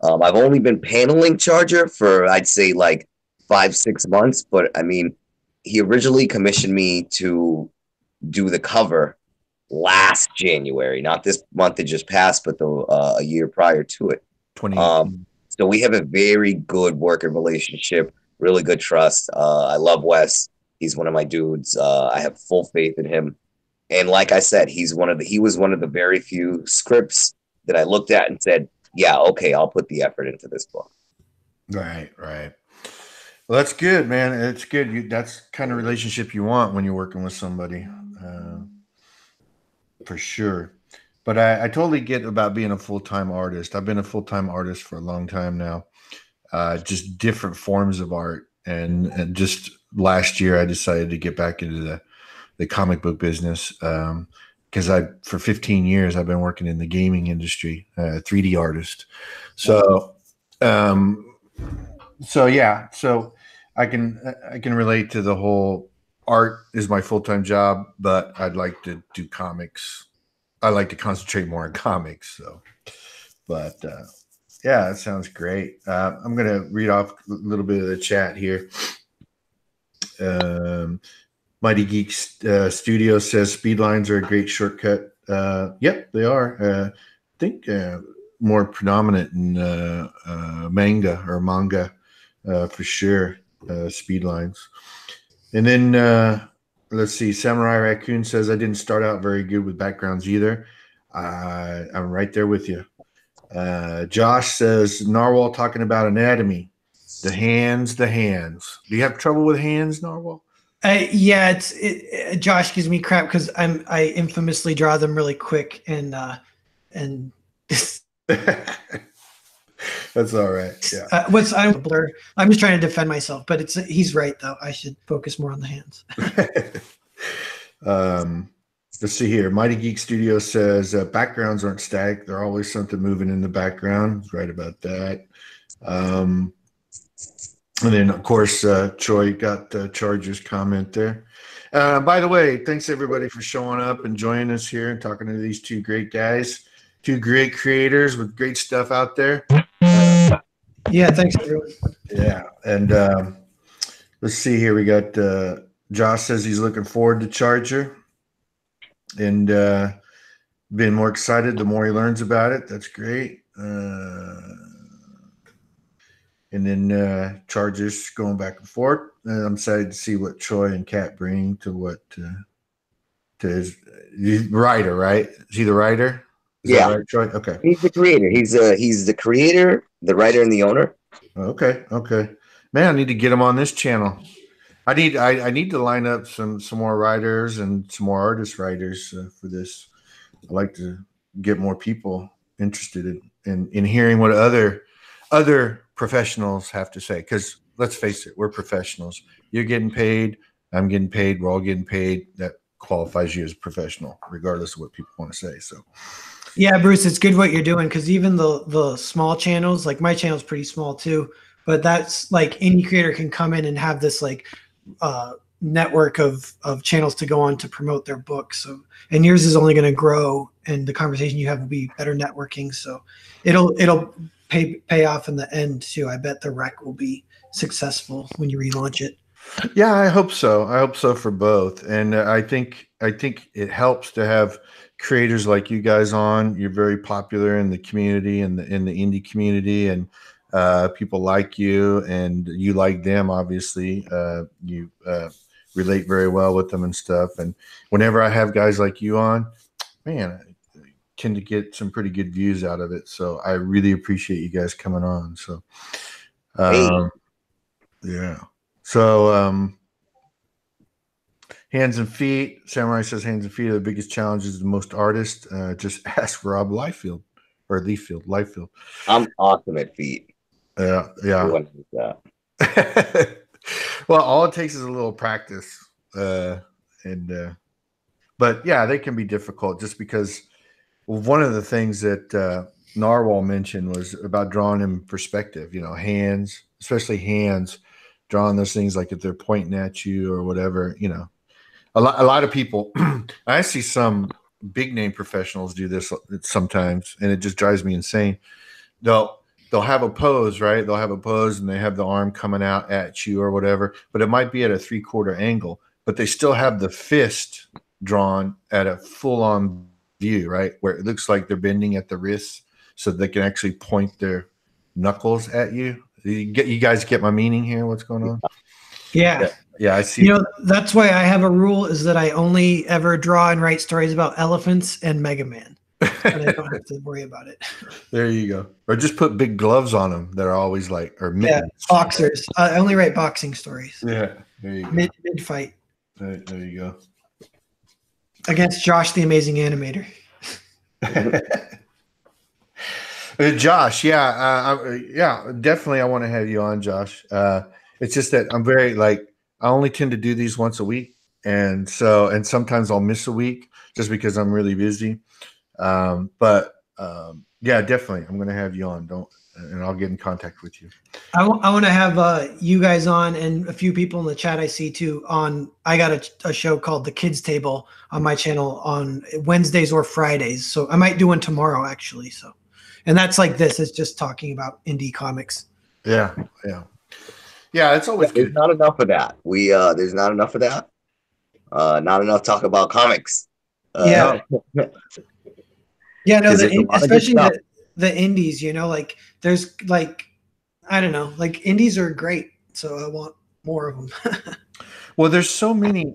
I've only been paneling Charger for, I'd say, like 5-6 months. But I mean, he originally commissioned me to do the cover last January, not this month that just passed, but a year prior to it. 2018. So we have a very good working relationship, really good trust. I love Wes. He's one of my dudes. I have full faith in him. And like I said, he was one of the very few scripts that I looked at and said, yeah, okay, I'll put the effort into this book. Right. Well, that's good, man. It's good. That's the kind of relationship you want when you're working with somebody, for sure. But I totally get about being a full-time artist. I've been a full-time artist for a long time now, just different forms of art. And just last year, I decided to get back into the comic book business because for 15 years, I've been working in the gaming industry, 3D artist. So yeah. So I can relate to the whole art is my full-time job, but I'd like to do comics. I like to concentrate more on comics. So, but yeah, that sounds great. I'm going to read off a little bit of the chat here. Mighty Geek Studio says speed lines are a great shortcut. Yep, they are. I think more predominant in manga for sure, speed lines. And then let's see. Samurai Raccoon says, I didn't start out very good with backgrounds either. I'm right there with you. Josh says, Narwhal talking about anatomy. The hands. Do you have trouble with hands, Narwhal? Yeah, Josh gives me crap because I infamously draw them really quick and That's all right. Yeah. I'm blur. I'm just trying to defend myself, but he's right though. I should focus more on the hands. Let's see here. Mighty Geek Studio says backgrounds aren't static. There's always something moving in the background. He's right about that. And then of course, Troy got Charger's comment there. By the way, thanks everybody for showing up and joining us here and talking to these two great guys, two great creators with great stuff out there. Yeah, thanks everyone. Yeah, and Let's see here. We got Josh says he's looking forward to Charger, and being more excited the more he learns about it. That's great. And then Chargers going back and forth. And I'm excited to see what Troy and Kat bring to what to his writer, right? Is he the writer? Is Yeah. that right, Troy? Okay. He's the creator. He's the creator, the writer, and the owner. Okay. Man, I need to get him on this channel. I need to line up some more writers and some more artist writers for this. I like to get more people interested in hearing what other professionals have to say. Because let's face it, we're professionals. You're getting paid. I'm getting paid. We're all getting paid. That qualifies you as a professional, regardless of what people want to say. So, yeah, Bruce, it's good what you're doing, because even the small channels, like my channel's pretty small too, but that's like any creator can come in and have this like network of channels to go on to promote their book. So, and yours is only going to grow, and the conversation you have will be better networking. So it'll pay off in the end too. I bet the rec will be successful when you relaunch it. yeah, I hope so. I hope so for both. And I think it helps to have creators like you guys on. You're very popular in the community and in the indie community, and people like you, and you like them. Obviously, you relate very well with them and stuff. And whenever I have guys like you on, man, I tend to get some pretty good views out of it. So I really appreciate you guys coming on. So, yeah. So, hands and feet. Samurai says hands and feet are the biggest challenges to most artists. Just ask Rob Liefeld or Liefeld. I'm awesome at feet. Yeah. Everyone knows that. Well, all it takes is a little practice, but yeah, they can be difficult just because one of the things that Narwhal mentioned was about drawing in perspective. Hands, especially hands, drawing those things like if they're pointing at you or whatever. A lot of people. I see some big name professionals do this sometimes, and it just drives me insane. They'll have a pose, right? They'll have a pose and they have the arm coming out at you or whatever, but it might be at a 3/4 angle, but they still have the fist drawn at a full-on view, right? Where it looks like they're bending at the wrists so they can actually point their knuckles at you. You guys get my meaning here? What's going on? Yeah. Yeah, I see. That's why I have a rule is that I only ever draw and write stories about elephants and Mega Man. And I don't have to worry about it. There you go. Or just put big gloves on them that are always or mittens. Yeah, boxers. I only write boxing stories. Yeah, there you go. Mid fight. There you go. Against Josh, the amazing animator. Josh, yeah, definitely. I want to have you on, Josh. It's just that I'm very I only tend to do these once a week, and sometimes I'll miss a week just because I'm really busy. Yeah, definitely, I'm going to have you on. And I'll get in contact with you. I want to have you guys on, and a few people in the chat I see too. I got a show called The Kids Table on my channel on Wednesdays or Fridays, so I might do one tomorrow actually. So, and that's like this. It's just talking about indie comics. Yeah. It's always good. There's not enough of that. There's not enough of that. Not enough talk about comics. Yeah. Yeah, no, especially the indies, there's I don't know, indies are great. So I want more of them. Well, there's so many,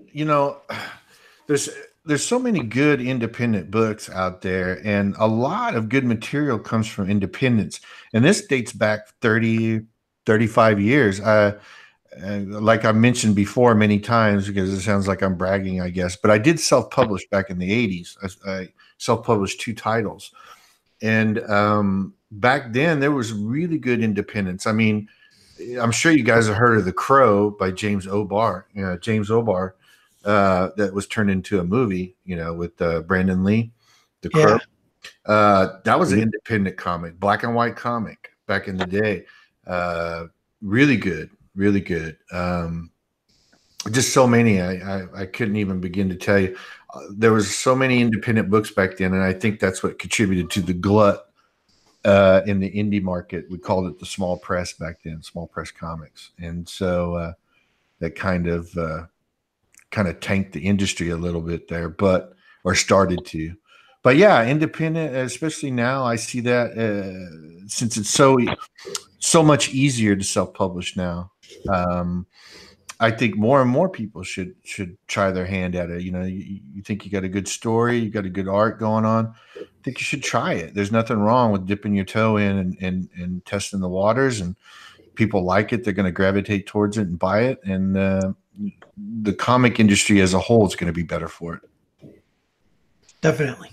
there's so many good independent books out there, and a lot of good material comes from independents. And this dates back 30, 35 years. Like I mentioned before many times, because it sounds like I'm bragging, I guess, but I did self-publish back in the 80s. I self-published 2 titles. And back then, there was really good independence. I mean, I'm sure you guys have heard of The Crow by James O'Barr. James O'Barr, that was turned into a movie, with Brandon Lee, The Crow. Yeah. That was an independent comic, black and white comic back in the day. Really good. Really good. Just so many. I couldn't even begin to tell you. There was so many independent books back then, and I think that's what contributed to the glut in the indie market. We called it the small press back then, small press comics. And so, that kind of tanked the industry a little bit there, or started to. But yeah, independent, especially now, I see that since it's so much easier to self-publish now. I think more and more people should try their hand at it. You think you got a good story, you got a good art going on. I think you should try it. There's nothing wrong with dipping your toe in and testing the waters. And people like it, they're going to gravitate towards it and buy it. And the comic industry as a whole is going to be better for it. Definitely.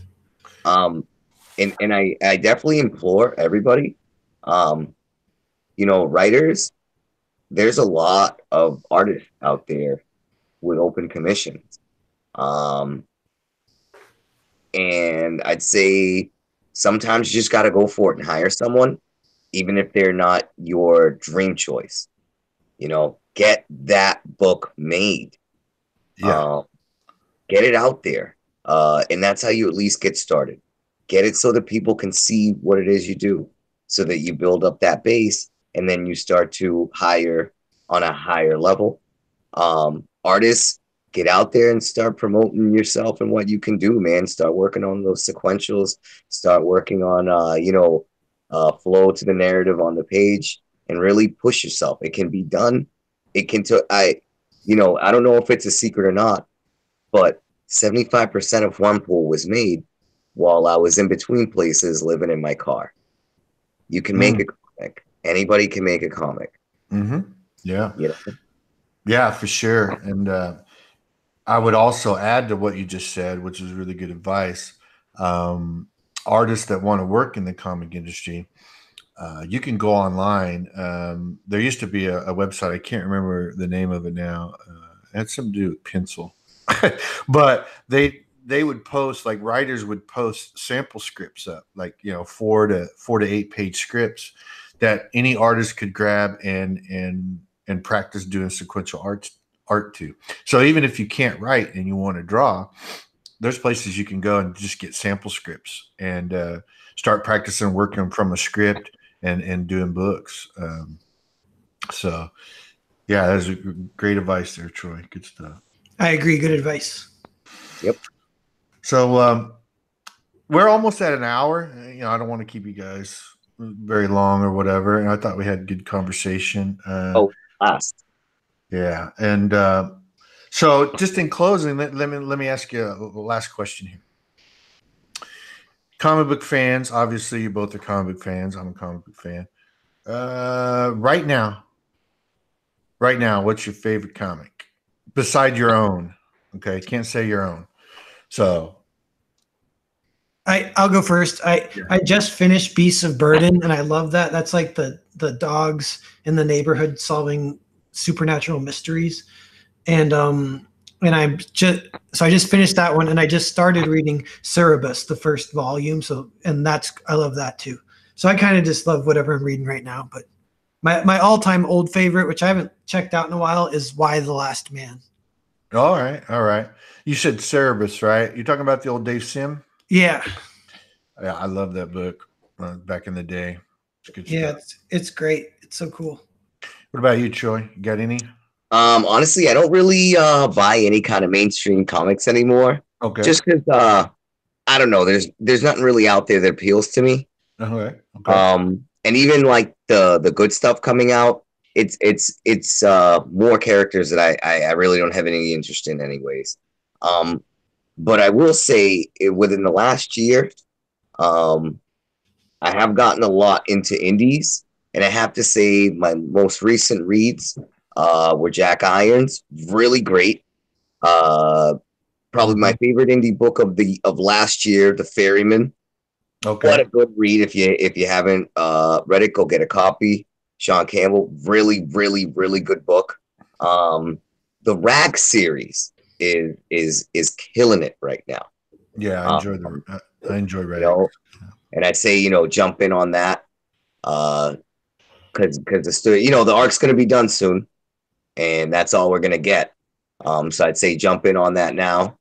And I definitely implore everybody, writers, there's a lot of artists out there with open commissions. And I'd say sometimes you just got to go for it and hire someone, even if they're not your dream choice. Get that book made. Yeah. Get it out there. And that's how you at least get started. Get it so that people can see what it is you do, so that you build up that base, and then you start to hire on a higher level. Artists, get out there and start promoting yourself and what you can do, man. Start working on those sequentials. Start working on, flow to the narrative on the page, and really push yourself. It can be done. It can. I don't know if it's a secret or not, but 75% of Juanpool was made while I was in between places living in my car. You can make a comic. Anybody can make a comic. Mm-hmm. Yeah. Yeah, for sure. And I would also add to what you just said, which is really good advice. Artists that want to work in the comic industry, you can go online. There used to be a website. I can't remember the name of it now. It had something to do with pencil. But they would post, like writers would post sample scripts up, like 4 to 8 page scripts that any artist could grab and practice doing sequential art to. So even if you can't write and you want to draw, there's places you can go and just get sample scripts and start practicing working from a script and doing books. So yeah, that's a great advice there, Troy. Good stuff. I agree. Good advice. Yep. So we're almost at an hour. I don't want to keep you guys very long or whatever. And I thought we had good conversation. Last. Yeah. And so just in closing, let me ask you a last question here. Comic book fans, obviously you both are comic book fans. I'm a comic book fan. Right now, what's your favorite comic beside your own? Okay. Can't say your own. So I'll go first. I just finished Beasts of Burden, and I love that. That's like the dogs in the neighborhood solving supernatural mysteries. And I just finished that one, and I just started reading Cerebus, the first volume. So I love that too. So I kind of just love whatever I'm reading right now. But my all-time old favorite, which I haven't checked out in a while, is Why the Last Man. All right. You said Cerebus, right? You're talking about the old Dave Sim? Yeah. Yeah, I love that book back in the day. It's good stuff. It's great. It's so cool. What about you, Troy? You got any? Honestly, I don't really buy any kind of mainstream comics anymore. Okay. Just because I don't know, there's nothing really out there that appeals to me. Okay. And even like the good stuff coming out, it's more characters that I really don't have any interest in anyways. But I will say within the last year, I have gotten a lot into indies, and I have to say my most recent reads were Jack Irons, really great. Probably my favorite indie book of last year, The Ferryman. Okay. What a good read. If you haven't read it, go get a copy. Sean Campbell, really, really, really good book. The Rag series is killing it right now. Yeah, I enjoy Rag. And I'd say jump in on that because the arc's going to be done soon, and that's all we're going to get. So I'd say jump in on that now.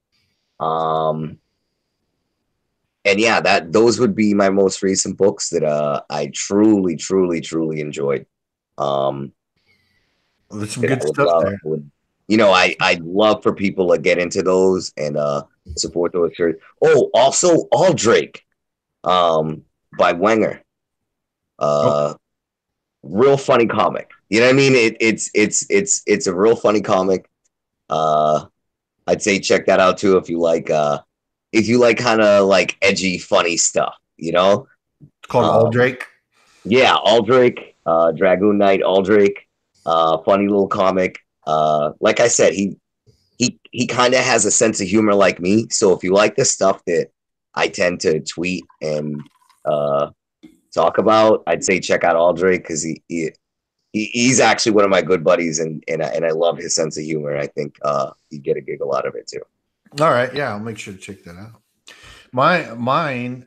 And yeah, those would be my most recent books that I truly, truly, truly enjoyed. There's some good stuff there. you know, I'd love for people to get into those and support those shirts. Oh, also Aldrake, by Wenger. Oh, Real funny comic. You know what I mean? It's a real funny comic. I'd say check that out too if you like kind of like edgy, funny stuff. You know? it's called Um, Aldrake. yeah, Aldrake, Dragoon Knight, Aldrake, funny little comic. Like I said, he kind of has a sense of humor like me. So if you like the stuff that I tend to tweet and uh, talk about, I'd say check out Aldrake because he's actually one of my good buddies, and I love his sense of humor. I think you get a giggle out of it too. All right, yeah, I'll make sure to check that out. Mine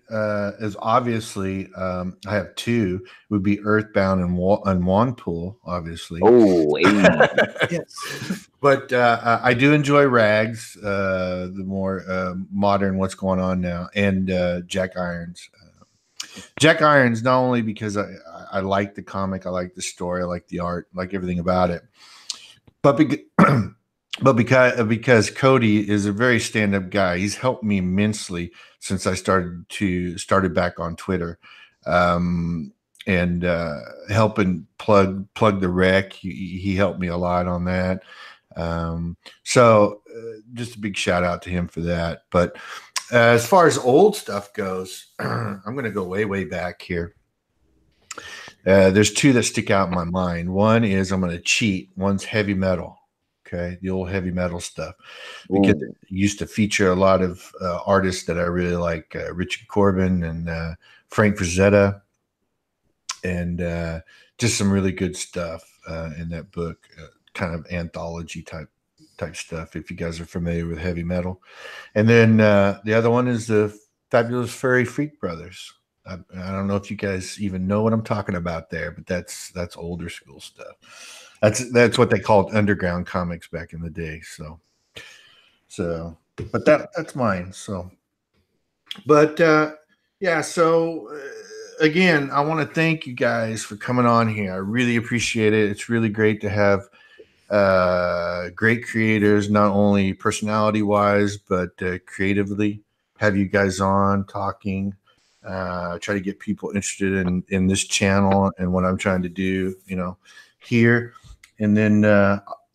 is obviously I have two. Would be Earthbound and Juanpool, obviously. Oh, hey. Yes. But I do enjoy Rags, the more modern what's going on now, and Jack Irons. Jack Irons, not only because I like the comic, I like the story, I like the art, I like everything about it, but but because Cody is a very stand up guy, he's helped me immensely since I started back on Twitter, and helping plug the wreck. He helped me a lot on that. So just a big shout out to him for that. But as far as old stuff goes, I'm going to go way back here. There's two that stick out in my mind. One is I'm going to cheat. One's heavy metal. Okay, the old heavy metal stuff, because it used to feature a lot of artists that I really like, Richard Corbin and Frank Frazetta, and just some really good stuff in that book, kind of anthology type stuff. If you guys are familiar with heavy metal, and then the other one is the Fabulous Furry Freak Brothers. I don't know if you guys even know what I'm talking about there, but that's older school stuff. That's what they called underground comics back in the day. But that's mine. So, but yeah. So again, I want to thank you guys for coming on here. I really appreciate it. It's really great to have great creators, not only personality wise, but creatively. Have you guys on talking. Try to get people interested in this channel and what I'm trying to do, here. And then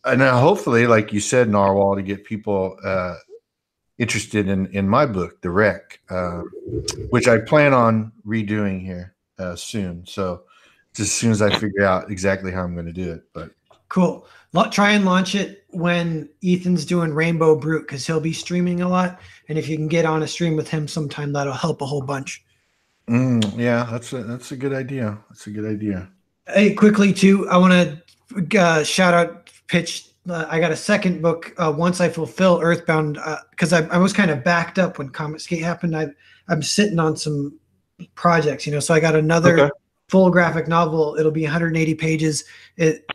hopefully, like you said, Narwhal, to get people interested in my book, The Wreck, which I plan on redoing here soon. So just as soon as I figure out exactly how I'm going to do it. But Cool. Try and launch it when Ethan's doing Rainbow Brute, because he'll be streaming a lot. And if you can get on a stream with him sometime, that'll help a whole bunch. Yeah, that's a good idea. That's a good idea. Hey, quickly too, I want to shout out, pitch. I got a second book once I fulfill Earthbound, because I was kind of backed up when Comicsgate happened. I'm sitting on some projects, so I got another full graphic novel. It'll be 180 pages.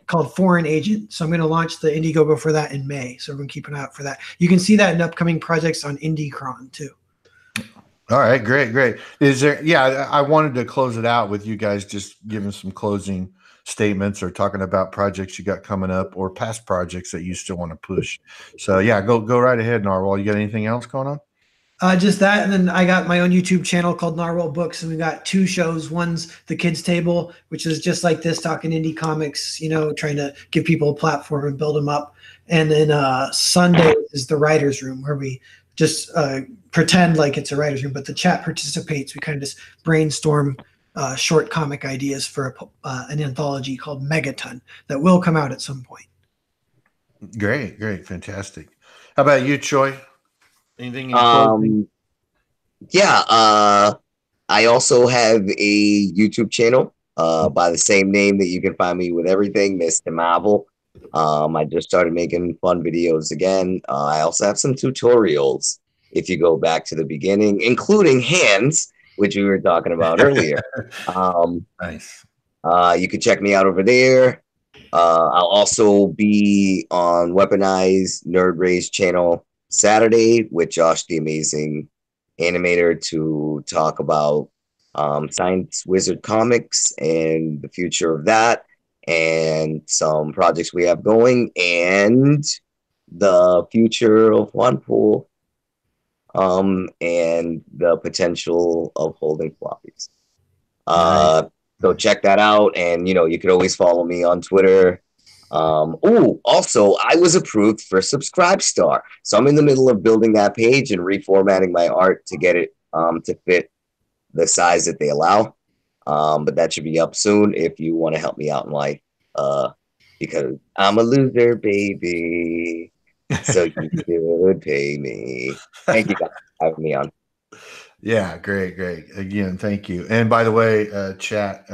Called Foreign Agent. So I'm going to launch the Indiegogo for that in May. So everyone keep an eye out for that. You can see that in upcoming projects on IndieCron too. All right, great. Is there? Yeah, I wanted to close it out with you guys just giving some closing statements or talking about projects you got coming up or past projects that you still want to push. So yeah, go right ahead, Narwhal. You got anything else going on? Just that, and then I got my own YouTube channel called Narwhal Books, and we got two shows. One's the Kids Table, which is just like this, talking indie comics, trying to give people a platform and build them up. And then Sunday is the Writers Room, where we just pretend like it's a writer's room, but the chat participates. We kind of just brainstorm short comic ideas for an anthology called Megaton that will come out at some point. Great, fantastic. How about you, Choi? Anything? Yeah. I also have a YouTube channel by the same name that you can find me with everything, MistahMahvel. I just started making fun videos again. I also have some tutorials if you go back to the beginning, including hands, which we were talking about earlier. Nice. You can check me out over there. I'll also be on Weaponized Nerd Rage channel Saturday with Josh, the amazing animator, to talk about Science Wizard Comics and the future of that and some projects we have going. And the future of Juanpool, and the potential of holding floppies. Nice. So check that out, and you could always follow me on Twitter. Also, I was approved for Subscribestar, so I'm in the middle of building that page and reformatting my art to get it to fit the size that they allow. But that should be up soon if you want to help me out in life. Because I'm a loser, baby. So you should pay me. Thank you guys for having me on. Yeah, great. Again, thank you. And by the way, chat,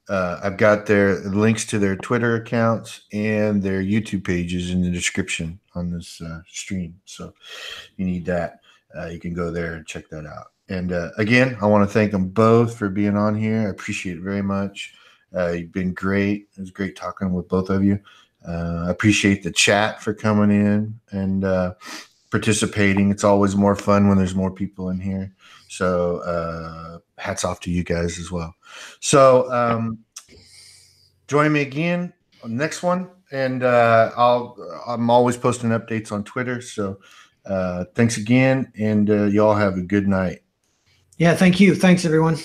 I've got their links to their Twitter accounts and their YouTube pages in the description on this stream. So you need that. You can go there and check that out. And again, I want to thank them both for being on here. I appreciate it very much. You've been great. It was great talking with both of you. I appreciate the chat for coming in and participating. It's always more fun when there's more people in here. So hats off to you guys as well. So join me again on the next one. And I'm always posting updates on Twitter. So thanks again. And y'all have a good night. Yeah, thank you. Thanks, everyone.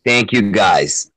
Thank you, guys.